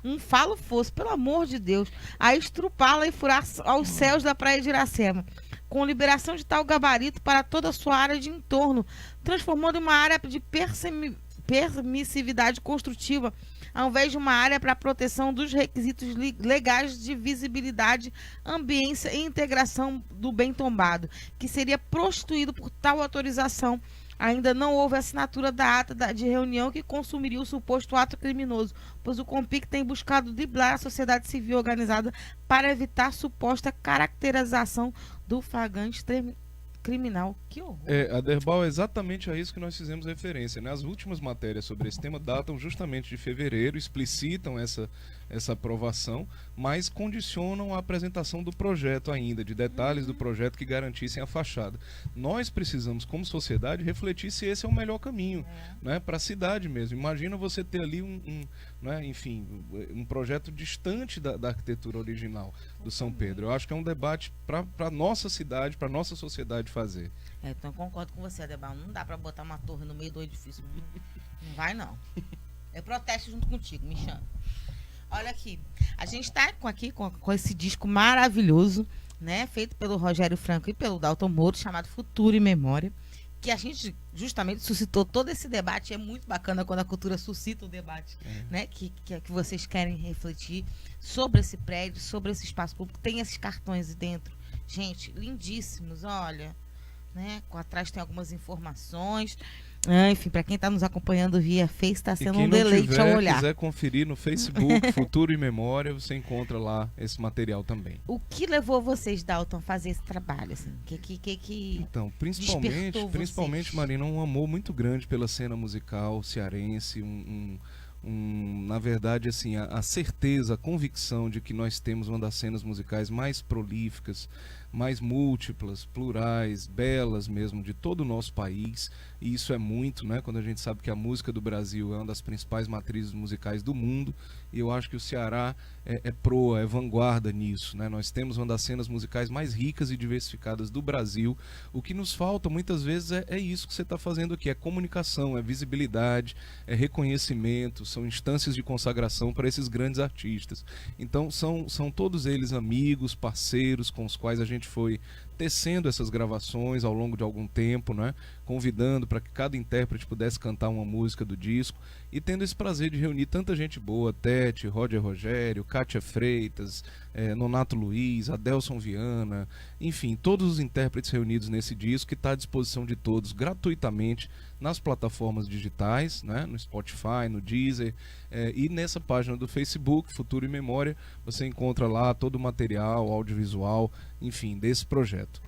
um falo fosse, pelo amor de Deus, a estrupá-la e furar aos céus da praia de Iracema, com liberação de tal gabarito para toda a sua área de entorno, transformando em uma área de permissividade construtiva, ao invés de uma área para proteção dos requisitos legais de visibilidade, ambiência e integração do bem tombado, que seria prostituído por tal autorização. Ainda não houve assinatura da ata de reunião que consumiria o suposto ato criminoso, pois o Compic tem buscado driblar a sociedade civil organizada para evitar suposta caracterização do flagrante criminal. Que horror. Aderbal, é exatamente a isso que nós fizemos referência, né? As últimas matérias sobre esse tema datam justamente de fevereiro, explicitam essa aprovação, mas condicionam a apresentação do projeto ainda, de detalhes do projeto que garantissem a fachada. Nós precisamos, como sociedade, refletir se esse é o melhor caminho, né, para a cidade mesmo. Imagina você ter ali um projeto distante da arquitetura original do São Pedro. Eu acho que é um debate para a nossa cidade, para a nossa sociedade fazer. Então eu concordo com você, Aderbal. Não dá para botar uma torre no meio do edifício. Não vai, não. Eu protesto junto contigo, me chama. Olha aqui, a gente está com esse disco maravilhoso, né, feito pelo Rogério Franco e pelo Dalton Moura, chamado Futuro e Memória, que a gente justamente suscitou todo esse debate. É muito bacana quando a cultura suscita o debate, né, que vocês querem refletir sobre esse prédio, sobre esse espaço público. Tem esses cartões dentro, gente, lindíssimos, olha, né, atrás tem algumas informações. Enfim, para quem está nos acompanhando via Face, está E sendo quem um não deleite ao olhar. quiser conferir no Facebook Futuro e Memória, você encontra lá esse material também. O que levou vocês, Dalton, a fazer esse trabalho? Assim? Então, despertou principalmente, vocês? Marina, um amor muito grande pela cena musical cearense, na verdade, assim, a certeza, a convicção de que nós temos uma das cenas musicais mais prolíficas, mais múltiplas, plurais, belas mesmo, de todo o nosso país. E isso é muito, né? Quando a gente sabe que a música do Brasil é uma das principais matrizes musicais do mundo, e eu acho que o Ceará é proa, é vanguarda nisso, né? Nós temos uma das cenas musicais mais ricas e diversificadas do Brasil. O que nos falta muitas vezes é isso que você está fazendo aqui, é comunicação, é visibilidade, é reconhecimento, são instâncias de consagração para esses grandes artistas. Então são todos eles amigos, parceiros com os quais a gente foi tecendo essas gravações ao longo de algum tempo, né? Convidando para que cada intérprete pudesse cantar uma música do disco e tendo esse prazer de reunir tanta gente boa, Tete, Roger Rogério, Kátia Freitas, Nonato Luiz, Adelson Viana, enfim, todos os intérpretes reunidos nesse disco que está à disposição de todos gratuitamente nas plataformas digitais, né? No Spotify, no Deezer, e nessa página do Facebook, Futuro e Memória, você encontra lá todo o material audiovisual, enfim, desse projeto.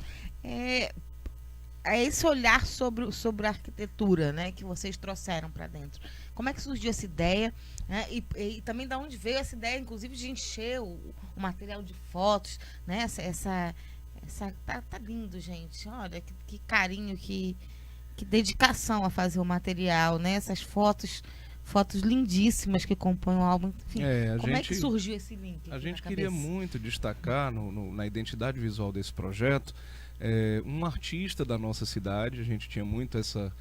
É esse olhar sobre a arquitetura, né, que vocês trouxeram para dentro. Como é que surgiu essa ideia, né, e também de onde veio essa ideia, inclusive, de encher o material de fotos, né? Tá lindo, gente. Olha que carinho, que dedicação a fazer o material, né? Essas fotos lindíssimas que compõem o álbum. Enfim, como é que surgiu esse link? A gente queria muito destacar na identidade visual desse projeto um artista da nossa cidade. A gente tinha muito essa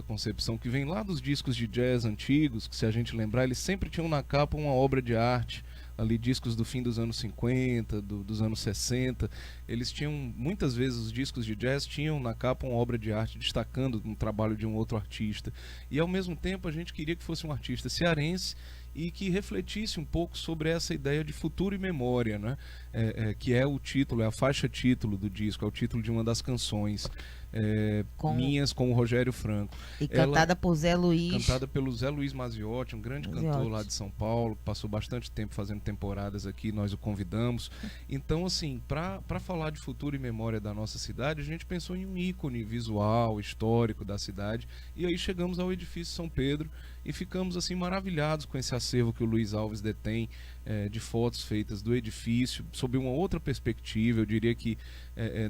concepção que vem lá dos discos de jazz antigos, que, se a gente lembrar, eles sempre tinham na capa uma obra de arte, ali discos do fim dos anos 50, dos anos 60, eles tinham, muitas vezes os discos de jazz tinham na capa uma obra de arte destacando um trabalho de um outro artista, e ao mesmo tempo a gente queria que fosse um artista cearense e que refletisse um pouco sobre essa ideia de futuro e memória, né? Que é o título, é a faixa título do disco, é o título de uma das canções minhas com o Rogério Franco. E cantada por Zé Luiz. Cantada pelo Zé Luiz Maziotti, um grande cantor lá de São Paulo, passou bastante tempo fazendo temporadas aqui, nós o convidamos. Então, assim, para falar de futuro e memória da nossa cidade, a gente pensou em um ícone visual, histórico da cidade, e aí chegamos ao edifício São Pedro e ficamos assim maravilhados com esse acervo que o Luiz Alves detém de fotos feitas do edifício, sob uma outra perspectiva. Eu diria que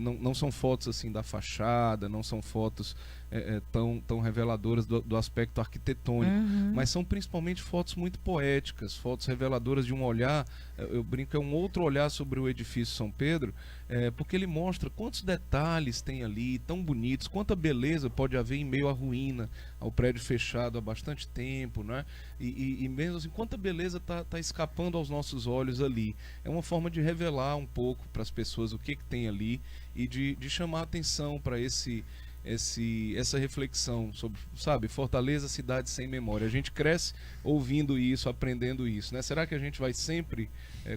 não são fotos assim da fachada, não são fotos tão reveladoras do aspecto arquitetônico, mas são principalmente fotos muito poéticas, fotos reveladoras de um olhar, eu brinco, é um outro olhar sobre o edifício São Pedro, porque ele mostra quantos detalhes tem ali, tão bonitos, quanta beleza pode haver em meio à ruína, ao prédio fechado há bastante tempo, né? E mesmo assim, quanta beleza tá escapando aos nossos olhos ali. É uma forma de revelar um pouco para as pessoas o que tem ali e de chamar a atenção para essa reflexão sobre, sabe, Fortaleza, cidade sem memória. A gente cresce ouvindo isso, aprendendo isso, né? Será que a gente vai sempre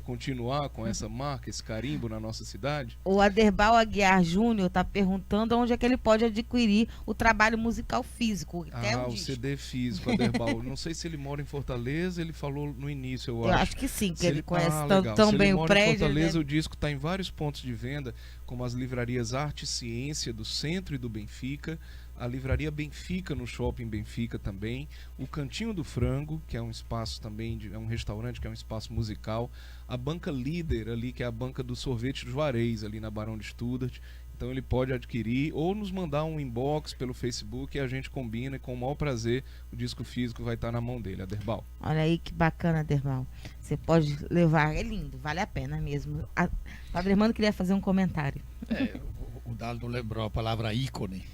continuar com essa marca, esse carimbo na nossa cidade? O Aderbal Aguiar Júnior está perguntando onde é que ele pode adquirir o trabalho musical físico. O CD físico, Aderbal. Não sei se ele mora em Fortaleza, ele falou no início, eu acho que sim, que ele conhece legal. tão bem o prédio. Em Fortaleza, o disco está em vários pontos de venda, como as livrarias Arte e Ciência do Centro e do Benfica, a livraria Benfica no Shopping Benfica também, o Cantinho do Frango, que é um espaço também, é um restaurante que é um espaço musical, a banca Líder ali, que é a banca do sorvete do Juarez, ali na Barão de Studart. Então ele pode adquirir ou nos mandar um inbox pelo Facebook e a gente combina, e com o maior prazer o disco físico vai estar na mão dele, Aderbal. Olha aí que bacana, Aderbal. Você pode levar, é lindo, vale a pena mesmo. O Adriano queria fazer um comentário. O Daldo lembrou a palavra ícone.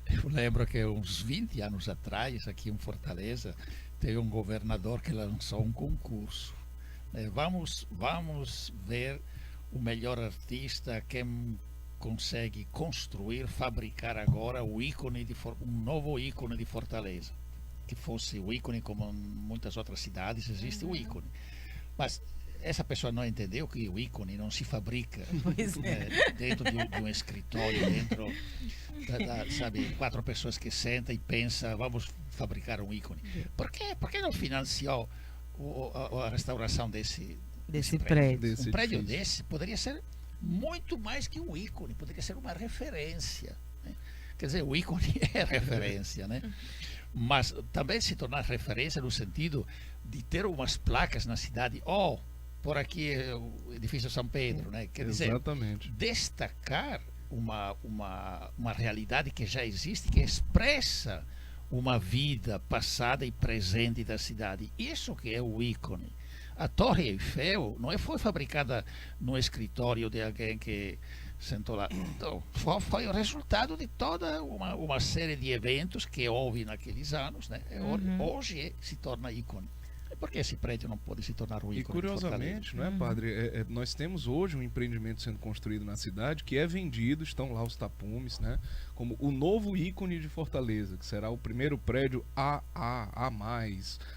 Eu lembro que uns 20 anos atrás, aqui em Fortaleza, teve um governador que lançou um concurso. Vamos ver o melhor artista, quem consegue construir, fabricar agora um novo ícone de Fortaleza. Que fosse o ícone como em muitas outras cidades existe o ícone. Mas essa pessoa não entendeu que o ícone não se fabrica Pois é. dentro de um escritório, dentro sabe, 4 pessoas que sentam e pensam, vamos fabricar um ícone. Por que não financiou a restauração desse prédio? Um prédio desse poderia ser muito mais que um ícone, poderia ser uma referência, né? Quer dizer, o ícone é referência, né? Mas também se tornar referência no sentido de ter umas placas na cidade, por aqui é o edifício São Pedro, né? Quer dizer, Exatamente. destacar uma realidade que já existe, que expressa uma vida passada e presente da cidade. Isso que é o ícone. A Torre Eiffel não foi fabricada no escritório de alguém que sentou lá. Então, foi o resultado de toda uma série de eventos que houve naqueles anos, né? Hoje se torna ícone. Por que esse prédio não pode se tornar um ícone? E curiosamente, não é, padre? Nós temos hoje um empreendimento sendo construído na cidade que é vendido, estão lá os tapumes, né? Como o novo ícone de Fortaleza, que será o primeiro prédio A+,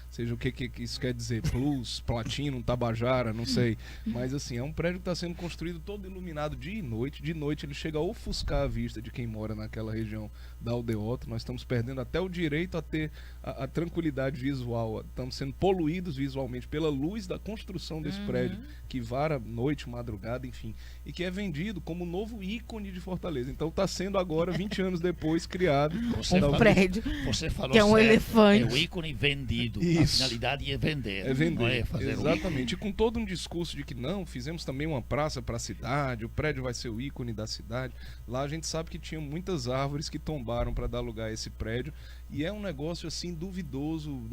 seja o que isso quer dizer, Plus, Platinum, Tabajara, não sei. Mas assim, é um prédio que está sendo construído todo iluminado dia e noite. De noite ele chega a ofuscar a vista de quem mora naquela região da Aldeota. Nós estamos perdendo até o direito a ter a tranquilidade visual. Estamos sendo poluídos visualmente pela luz da construção desse prédio, que vara noite, madrugada, enfim. E que é vendido como o novo ícone de Fortaleza. Então está sendo agora, 20 anos depois, criado Um prédio Você falou que é um certo, elefante. É o ícone vendido. Isso. A finalidade é vender. É vender, não é fazer exatamente. E com todo um discurso de que não, fizemos também uma praça para a cidade, o prédio vai ser o ícone da cidade. Lá a gente sabe que tinha muitas árvores que tombaram para dar lugar a esse prédio. E é um negócio assim duvidoso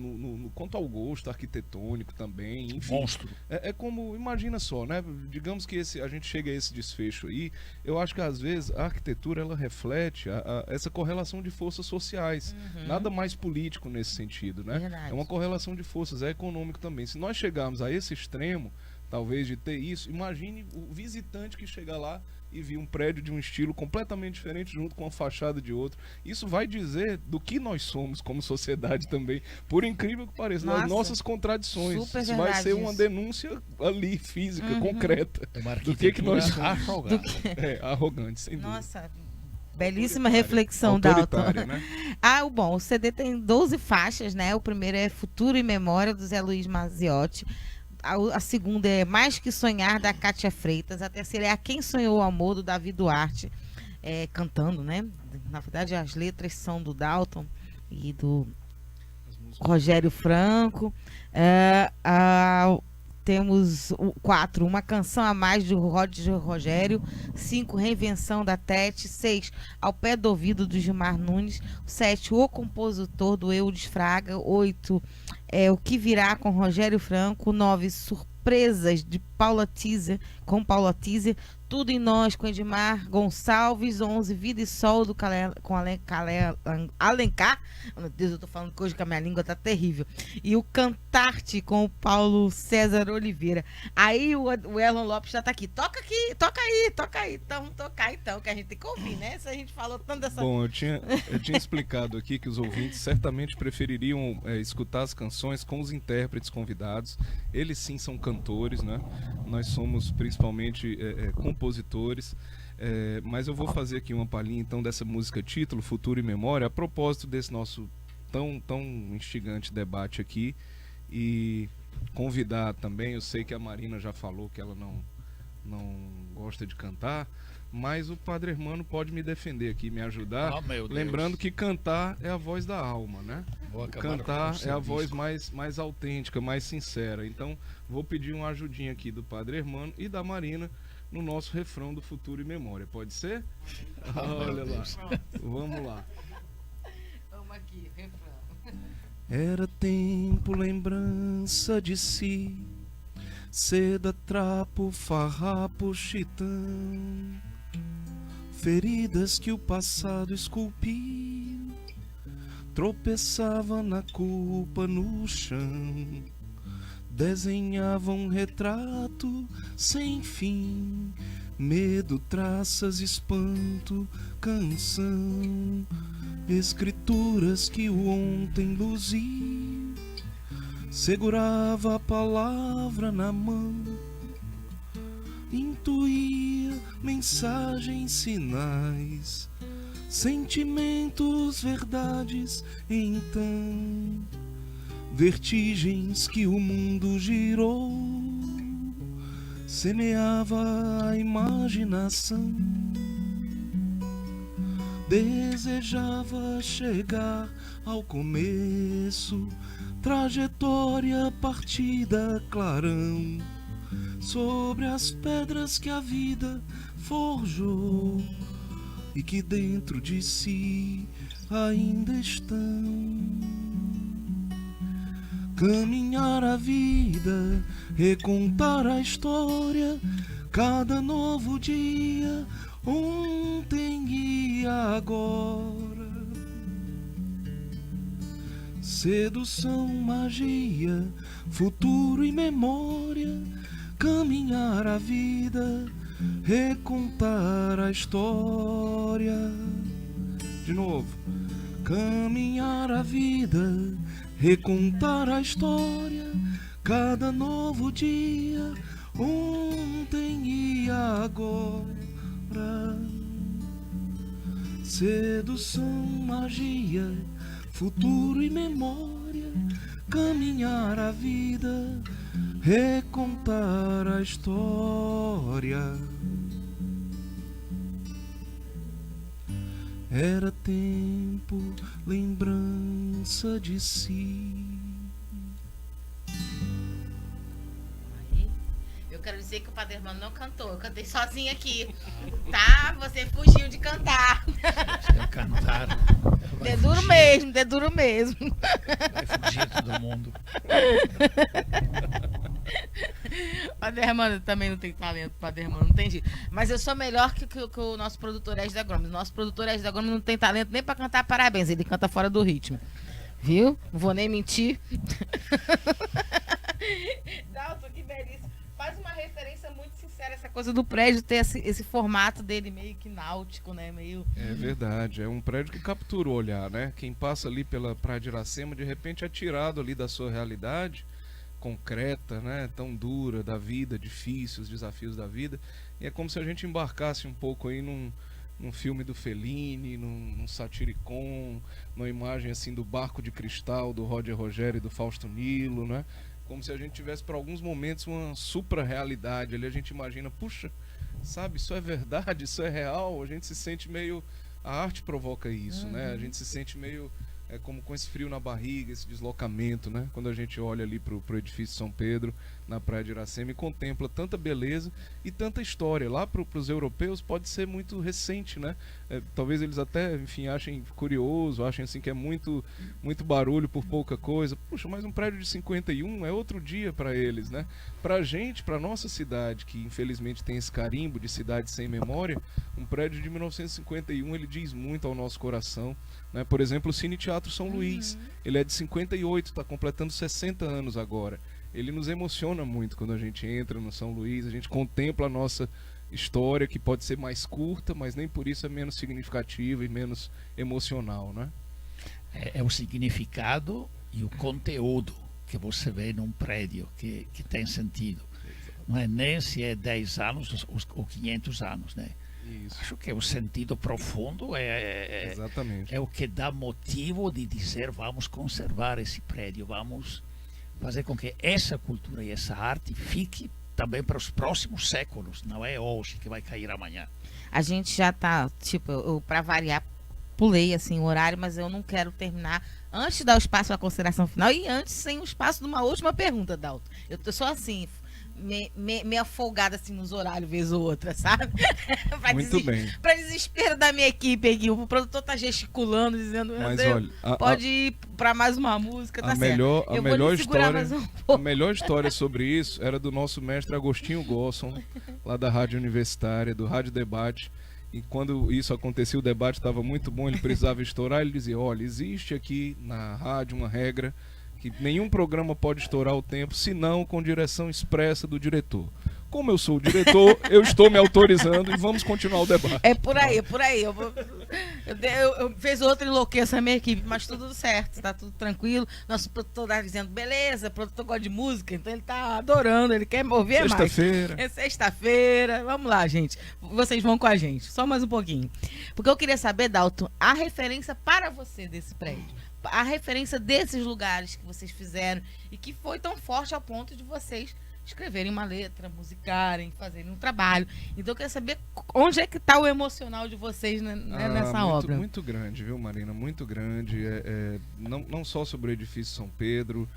quanto ao gosto arquitetônico também. Enfim, monstro. É como, imagina só, né? Digamos que a gente chega a esse desfecho aí. Eu acho que às vezes a arquitetura ela reflete essa correlação de forças sociais. Nada mais político nesse sentido, né? Verdade. É uma correlação de forças, é econômico também. Se nós chegarmos a esse extremo, talvez de ter isso, imagine o visitante que chega lá e vir um prédio de um estilo completamente diferente junto com a fachada de outro. Isso vai dizer do que nós somos como sociedade também, por incrível que pareça, das nossas contradições. Super Isso vai verdade ser uma isso. denúncia ali, física, concreta, É uma do que nós somos. arrogante. Arrogante, sem dúvida. Nossa, belíssima reflexão, Dalton. Autoritária, né? Bom, o CD tem 12 faixas, né? O primeiro é Futuro e Memória, do Zé Luiz Maziotti. A segunda é Mais Que Sonhar, da Cátia Freitas. A terceira é A Quem Sonhou o Amor, do Davi Duarte, cantando, né? Na verdade, as letras são do Dalton e do Rogério Franco. Temos 4, Uma Canção a Mais, do Roger Rogério. 5, Reinvenção, da Tete. 6, Ao Pé do Ouvido, do Gilmar Nunes. 7, O Compositor, do Eudes Fraga. 8, O Que Virá, com Rogério Franco. 9, Surpresas, de Paula Teaser, com Paula Teaser. Tudo em Nós, com Edmar Gonçalves. 11, Vida e Sol, com Alencar. Meu Deus, eu tô falando que hoje que a minha língua tá terrível. E o Cantarte, com o Paulo César Oliveira. Aí o Elon Lopes já tá aqui. Toca aí. Então, vamos tocar então, que a gente tem que ouvir, né? Se a gente falou tanto dessa... Bom, eu tinha explicado aqui que os ouvintes certamente prefeririam escutar as canções com os intérpretes convidados. Eles sim são cantores, né? Nós somos principalmente compositores. Mas eu vou fazer aqui uma palhinha então dessa música título, Futuro e Memória, a propósito desse nosso tão instigante debate aqui, e convidar também, eu sei que a Marina já falou que ela não gosta de cantar, mas o Padre Hermano pode me defender aqui, me ajudar, lembrando que cantar é a voz da alma, né? Cantar é a voz mais autêntica, mais sincera. Então vou pedir uma ajudinha aqui do Padre Hermano e da Marina no nosso refrão do Futuro e Memória. Pode ser? Olha lá. Vamos lá. Vamos aqui, refrão. Era tempo, lembrança de si, seda, trapo, farrapo, chitão, feridas que o passado esculpiu, tropeçava na culpa no chão, desenhava um retrato sem fim, medo, traças, espanto, canção, escrituras que o ontem luzia, segurava a palavra na mão, intuía mensagens, sinais, sentimentos, verdades, então vertigens que o mundo girou, semeava a imaginação, desejava chegar ao começo, trajetória, partida, clarão, sobre as pedras que a vida forjou e que dentro de si ainda estão. Caminhar a vida, recontar a história, cada novo dia, ontem e agora. Sedução, magia, futuro e memória, caminhar a vida, recontar a história. De novo. Caminhar a vida, recontar a história, cada novo dia, ontem e agora. Sedução, magia, futuro e memória, caminhar a vida, recontar a história. Era tempo, lembrança de si. Eu quero dizer que o Padre Hermano não cantou, eu cantei sozinha aqui, tá? Você fugiu de cantar. Se eu cantar, vai Deduro fugir, mesmo, deduro mesmo. vai fugir todo mundo. Padre Hermano também não tem talento, Padre Hermano, não tem jeito. Mas eu sou melhor que o nosso produtor Edda Gomes. Nosso produtor Edda Gomes não tem talento nem pra cantar parabéns, ele canta fora do ritmo. Viu? Não vou nem mentir. Dalton, que belíssimo. Faz uma referência muito sincera, essa coisa do prédio ter esse formato dele meio que náutico, né? Meio... É verdade, é um prédio que captura o olhar, né? Quem passa ali pela Praia de Iracema, de repente é tirado ali da sua realidade concreta, né? Tão dura da vida, difícil, os desafios da vida. E é como se a gente embarcasse um pouco aí num filme do Fellini, num Satiricon, numa imagem assim do Barco de Cristal, do Roger Rogério e do Fausto Nilo, né? Como se a gente tivesse por alguns momentos uma supra-realidade ali, a gente imagina, puxa, sabe, isso é verdade, isso é real, a gente se sente meio, a arte provoca isso, né? A gente se sente meio como com esse frio na barriga, esse deslocamento, né? Quando a gente olha ali pro edifício São Pedro, na Praia de Iracema, e contempla tanta beleza e tanta história. Lá pros europeus pode ser muito recente, né? Talvez eles até, enfim, achem curioso, achem assim que é muito barulho por pouca coisa. Puxa, mas um prédio de 51 é outro dia para eles, né? Pra gente, pra nossa cidade, que infelizmente tem esse carimbo de cidade sem memória, um prédio de 1951, ele diz muito ao nosso coração, né? Por exemplo, o Cine Teatro São Luís, ele é de 58, está completando 60 anos agora. Ele nos emociona muito quando a gente entra no São Luís, a gente contempla a nossa história, que pode ser mais curta, mas nem por isso é menos significativa e menos emocional, né? É o significado e o conteúdo que você vê num prédio que tem sentido. Não é nem se é 10 anos ou 500 anos, né? Isso. Acho que o sentido profundo Exatamente. é o que dá motivo de dizer vamos conservar esse prédio, vamos fazer com que essa cultura e essa arte fique também para os próximos séculos, não é hoje que vai cair amanhã. A gente já tá, tipo, eu pra variar, pulei assim o horário, mas eu não quero terminar antes de dar o espaço para a consideração final e antes sem o espaço de uma última pergunta, Dalton. Eu sou assim, meio folgada assim nos horários, vez ou outra, sabe? Muito bem. Para desespero da minha equipe aqui, o produtor tá gesticulando, dizendo, meu Mas Deus, olha, pode ir para mais uma música, tá a certo. melhor história, mais um a pouco. melhor história sobre isso era do nosso mestre Agostinho Gosson, lá da Rádio Universitária, do Rádio Debate. E quando isso aconteceu, o debate estava muito bom, ele precisava estourar, ele dizia, olha, existe aqui na rádio uma regra que nenhum programa pode estourar o tempo, senão com direção expressa do diretor. Como eu sou o diretor, eu estou me autorizando e vamos continuar o debate. É por aí, é por aí. Eu fez outra enlouqueça a minha equipe, mas tudo certo, tá tudo tranquilo. Nosso produtor tá dizendo, beleza, o produtor gosta de música, então ele tá adorando, ele quer ouvir mais. Sexta-feira. É sexta-feira, vamos lá, gente. Vocês vão com a gente, só mais um pouquinho. Porque eu queria saber, Dalton, a referência para você desse prédio. A referência desses lugares que vocês fizeram e que foi tão forte ao ponto de vocês escreverem uma letra, musicarem, fazerem um trabalho. Então eu queria saber onde é que está o emocional de vocês nessa obra. Muito grande, viu, Marina? Muito grande. Não só sobre o edifício São Pedro,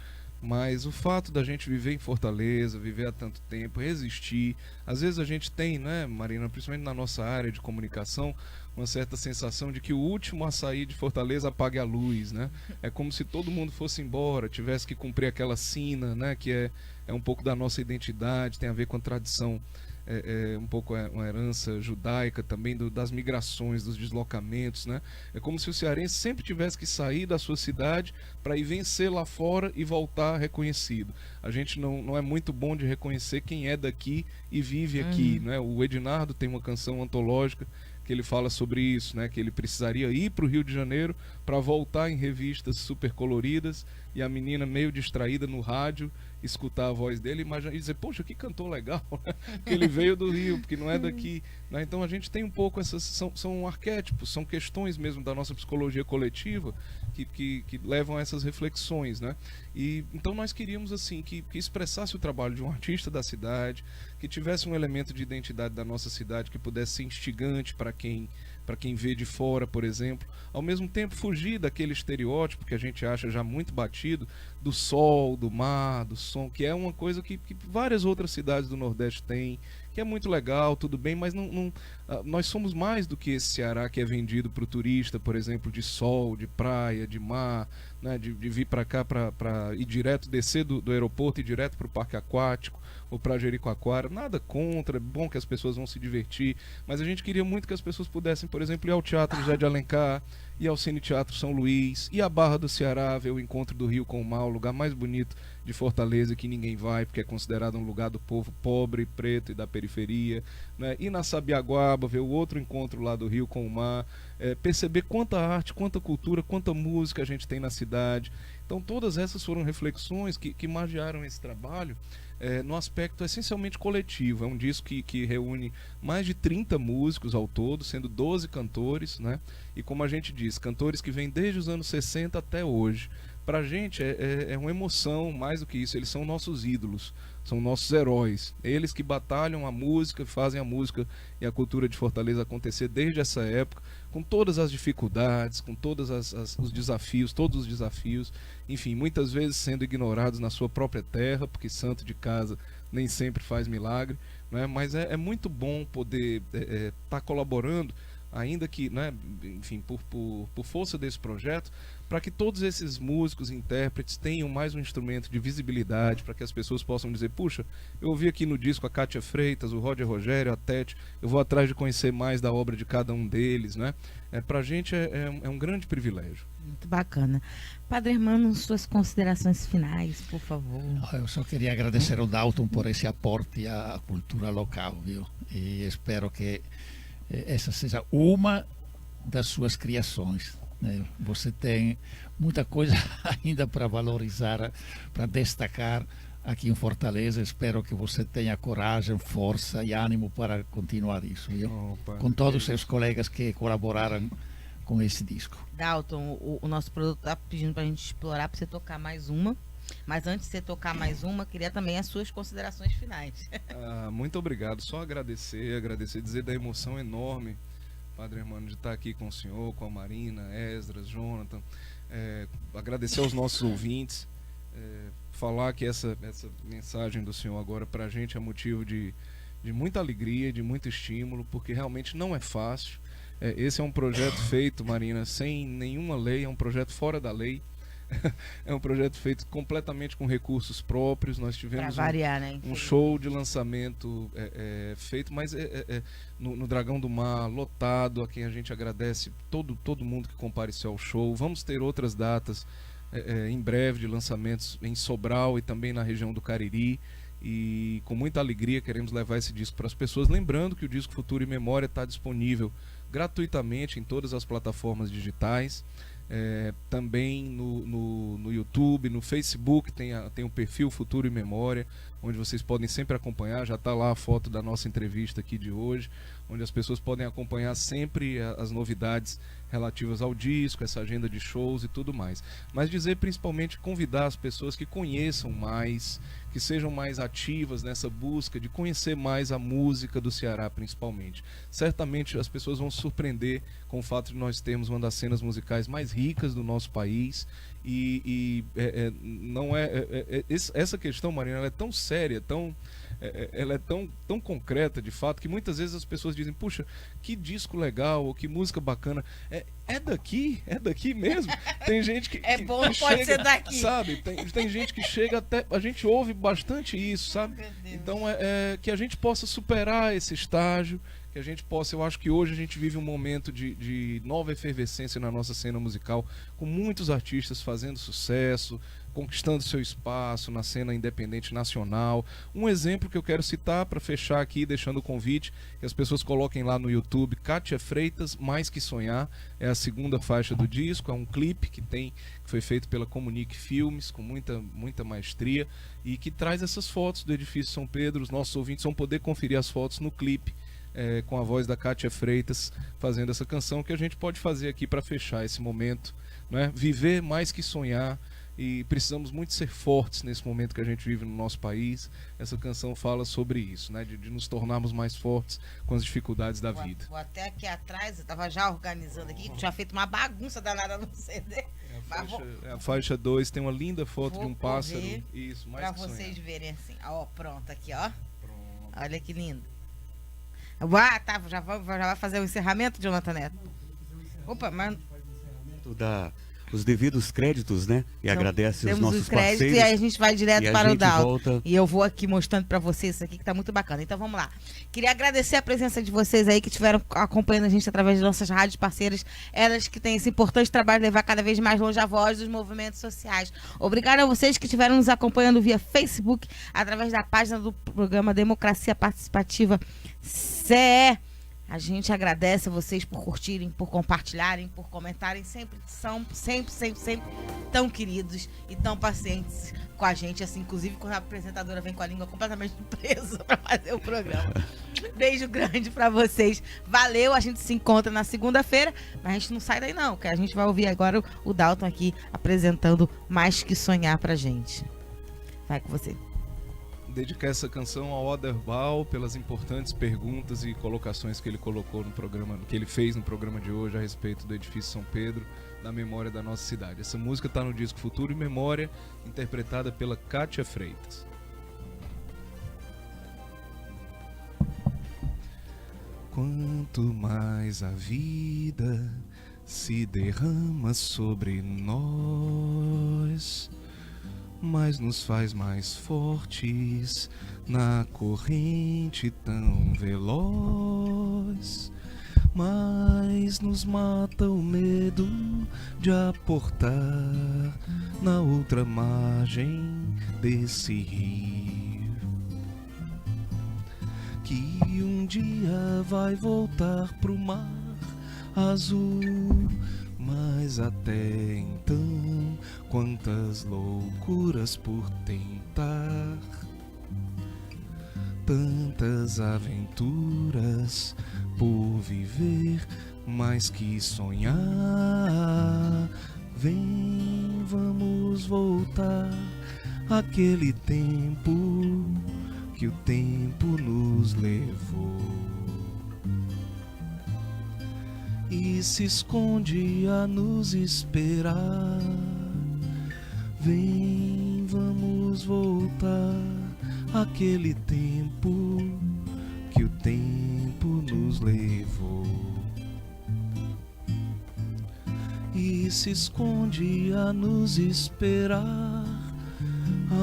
mas o fato da gente viver em Fortaleza, viver há tanto tempo, resistir. Às vezes a gente tem, né, Marina, principalmente na nossa área de comunicação, uma certa sensação de que o último a sair de Fortaleza apague a luz, né? É como se todo mundo fosse embora, tivesse que cumprir aquela sina, né, que é um pouco da nossa identidade, tem a ver com a tradição, um pouco uma herança judaica também, das migrações, dos deslocamentos, né? É como se o cearense sempre tivesse que sair da sua cidade para ir vencer lá fora e voltar reconhecido. A gente não é muito bom de reconhecer quem é daqui e vive aqui, né? O Ednardo tem uma canção antológica que ele fala sobre isso, né? Que ele precisaria ir para o Rio de Janeiro para voltar em revistas super coloridas e a menina meio distraída no rádio escutar a voz dele e dizer, poxa, que cantor legal, né? Que ele veio do Rio, porque não é daqui, né? Então a gente tem um pouco são arquétipos, são questões mesmo da nossa psicologia coletiva que levam a essas reflexões, né? E então nós queríamos assim que expressasse o trabalho de um artista da cidade, que tivesse um elemento de identidade da nossa cidade que pudesse ser instigante para quem vê de fora, por exemplo, ao mesmo tempo fugir daquele estereótipo que a gente acha já muito batido do sol, do mar, do som, que é uma coisa que várias outras cidades do Nordeste têm, que é muito legal, tudo bem, mas nós somos mais do que esse Ceará que é vendido para o turista, por exemplo, de sol, de praia, de mar, né, de vir para cá para ir direto, descer do aeroporto e ir direto para o parque aquático ou para Jericoacoara. Nada contra, é bom que as pessoas vão se divertir, mas a gente queria muito que as pessoas pudessem, por exemplo, ir ao Teatro José de Alencar, ir ao Cine Teatro São Luís, ir à Barra do Ceará, ver o Encontro do Rio com o Mar, o lugar mais bonito de Fortaleza que ninguém vai, porque é considerado um lugar do povo pobre, preto e da periferia, né? Ir na Sabiaguaba, ver o outro encontro lá do Rio com o Mar, perceber quanta arte, quanta cultura, quanta música a gente tem na cidade. Então todas essas foram reflexões que margearam esse trabalho no aspecto essencialmente coletivo. É um disco que reúne mais de 30 músicos ao todo, sendo 12 cantores, né? E como a gente diz, cantores que vêm desde os anos 60 até hoje. Pra gente é uma emoção, mais do que isso, eles são nossos ídolos, são nossos heróis, eles que batalham a música, fazem a música e a cultura de Fortaleza acontecer desde essa época, com todas as dificuldades, com todos os desafios, enfim, muitas vezes sendo ignorados na sua própria terra, porque santo de casa nem sempre faz milagre, né? Mas é muito bom poder estar colaborando, ainda que, né, enfim, por força desse projeto, para que todos esses músicos e intérpretes tenham mais um instrumento de visibilidade, para que as pessoas possam dizer, puxa, eu ouvi aqui no disco a Kátia Freitas, o Roger Rogério, a Tete, eu vou atrás de conhecer mais da obra de cada um deles, né? Para a gente é um grande privilégio. Muito bacana. Padre Hermano, suas considerações finais, por favor. Eu só queria agradecer ao Dalton por esse aporte à cultura local, viu? E espero que essa seja uma das suas criações, né? Você tem muita coisa ainda para valorizar, para destacar aqui em Fortaleza. Espero que você tenha coragem, força e ânimo para continuar isso, viu? Com todos os seus colegas que colaboraram com esse disco. Dalton, o nosso produto está pedindo para a gente explorar, para você tocar mais uma. Mas antes de você tocar mais uma, queria também as suas considerações finais. Muito obrigado. Só agradecer, dizer da emoção enorme, Padre Hermano, de estar aqui com o senhor, com a Marina, Esdras, Jonathan. Agradecer aos nossos ouvintes. Falar que essa mensagem do senhor agora para a gente é motivo de muita alegria, de muito estímulo, porque realmente não é fácil. Esse é um projeto feito, Marina, sem nenhuma lei, é um projeto fora da lei. É um projeto feito completamente com recursos próprios. Nós tivemos um show de lançamento feito, mas no Dragão do Mar, lotado, a quem a gente agradece todo mundo que compareceu ao show. Vamos ter outras datas em breve de lançamentos em Sobral e também na região do Cariri. E com muita alegria queremos levar esse disco para as pessoas. Lembrando que o disco Futuro e Memória está disponível gratuitamente em todas as plataformas digitais. Também no YouTube, no Facebook tem um perfil Futuro e Memória, onde vocês podem sempre acompanhar. Já está lá a foto da nossa entrevista aqui de hoje, onde as pessoas podem acompanhar sempre as novidades relativas ao disco, essa agenda de shows e tudo mais. Mas dizer, principalmente, convidar as pessoas que conheçam mais, que sejam mais ativas nessa busca de conhecer mais a música do Ceará, principalmente. Certamente as pessoas vão se surpreender com o fato de nós termos uma das cenas musicais mais ricas do nosso país. Essa questão, Marina, ela é tão séria, ela é tão concreta, de fato, que muitas vezes as pessoas dizem: puxa, que disco legal, ou que música bacana. É daqui mesmo. Tem gente que É bom, que pode chega, ser daqui. sabe? Tem gente que chega até... A gente ouve bastante isso, sabe? Meu Deus. Então que a gente possa superar esse estágio, que a gente possa... Eu acho que hoje a gente vive um momento de nova efervescência na nossa cena musical, com muitos artistas fazendo sucesso, conquistando seu espaço na cena independente nacional. Um exemplo que eu quero citar para fechar aqui, deixando o convite, que as pessoas coloquem lá no YouTube: Kátia Freitas, Mais Que Sonhar. É a segunda faixa do disco, é um clipe que foi feito pela Comunique Filmes, com muita maestria, e que traz essas fotos do Edifício São Pedro. Os nossos ouvintes vão poder conferir as fotos no clipe, com a voz da Kátia Freitas fazendo essa canção, que a gente pode fazer aqui para fechar esse momento, né? Viver mais que sonhar. E precisamos muito ser fortes nesse momento que a gente vive no nosso país. Essa canção fala sobre isso, né? De nos tornarmos mais fortes com as dificuldades da vida. Vou até aqui atrás, eu tava já organizando aqui, tinha feito uma bagunça danada no CD. A faixa 2 tem uma linda foto de um Vou pássaro. correr Isso, mais pra que sonhar. vocês verem assim. Ó, pronto, aqui, ó. Pronto. Olha que lindo. Tá, já vai fazer o encerramento, Jonathan Neto? Opa, mas... Os devidos créditos, né? E Então, agradece os temos nossos os créditos parceiros. e aí a gente vai direto e a para o gente Dalton. volta. E eu vou aqui mostrando para vocês isso aqui que tá muito bacana. Então vamos lá. Queria agradecer a presença de vocês aí que estiveram acompanhando a gente através de nossas rádios parceiras. Elas que têm esse importante trabalho de levar cada vez mais longe a voz dos movimentos sociais. Obrigado a vocês que estiveram nos acompanhando via Facebook, através da página do programa Democracia Participativa CE. A gente agradece a vocês por curtirem, por compartilharem, por comentarem. Sempre tão queridos e tão pacientes com a gente, assim, inclusive quando a apresentadora vem com a língua completamente presa para fazer o programa. Beijo grande para vocês. Valeu, a gente se encontra na segunda-feira, mas a gente não sai daí não, que a gente vai ouvir agora o Dalton aqui apresentando Mais Que Sonhar pra gente. Vai com você. Dedicar essa canção ao Oderbal pelas importantes perguntas e colocações que ele colocou no programa, que ele fez no programa de hoje a respeito do Edifício São Pedro, da memória da nossa cidade. Essa música está no disco Futuro e Memória, interpretada pela Kátia Freitas. Quanto mais a vida se derrama sobre nós, mas nos faz mais fortes na corrente tão veloz. Mas nos mata o medo de aportar na outra margem desse rio, que um dia vai voltar pro mar azul. Mas até então, quantas loucuras por tentar, tantas aventuras por viver, mais que sonhar. Vem, vamos voltar àquele tempo que o tempo nos levou e se esconde a nos esperar. Vem, vamos voltar àquele tempo que o tempo nos levou e se esconde a nos esperar.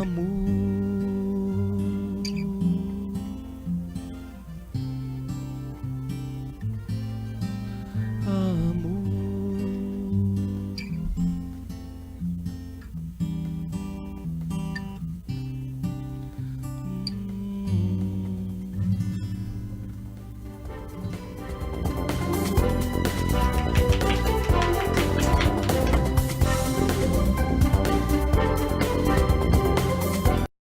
Amor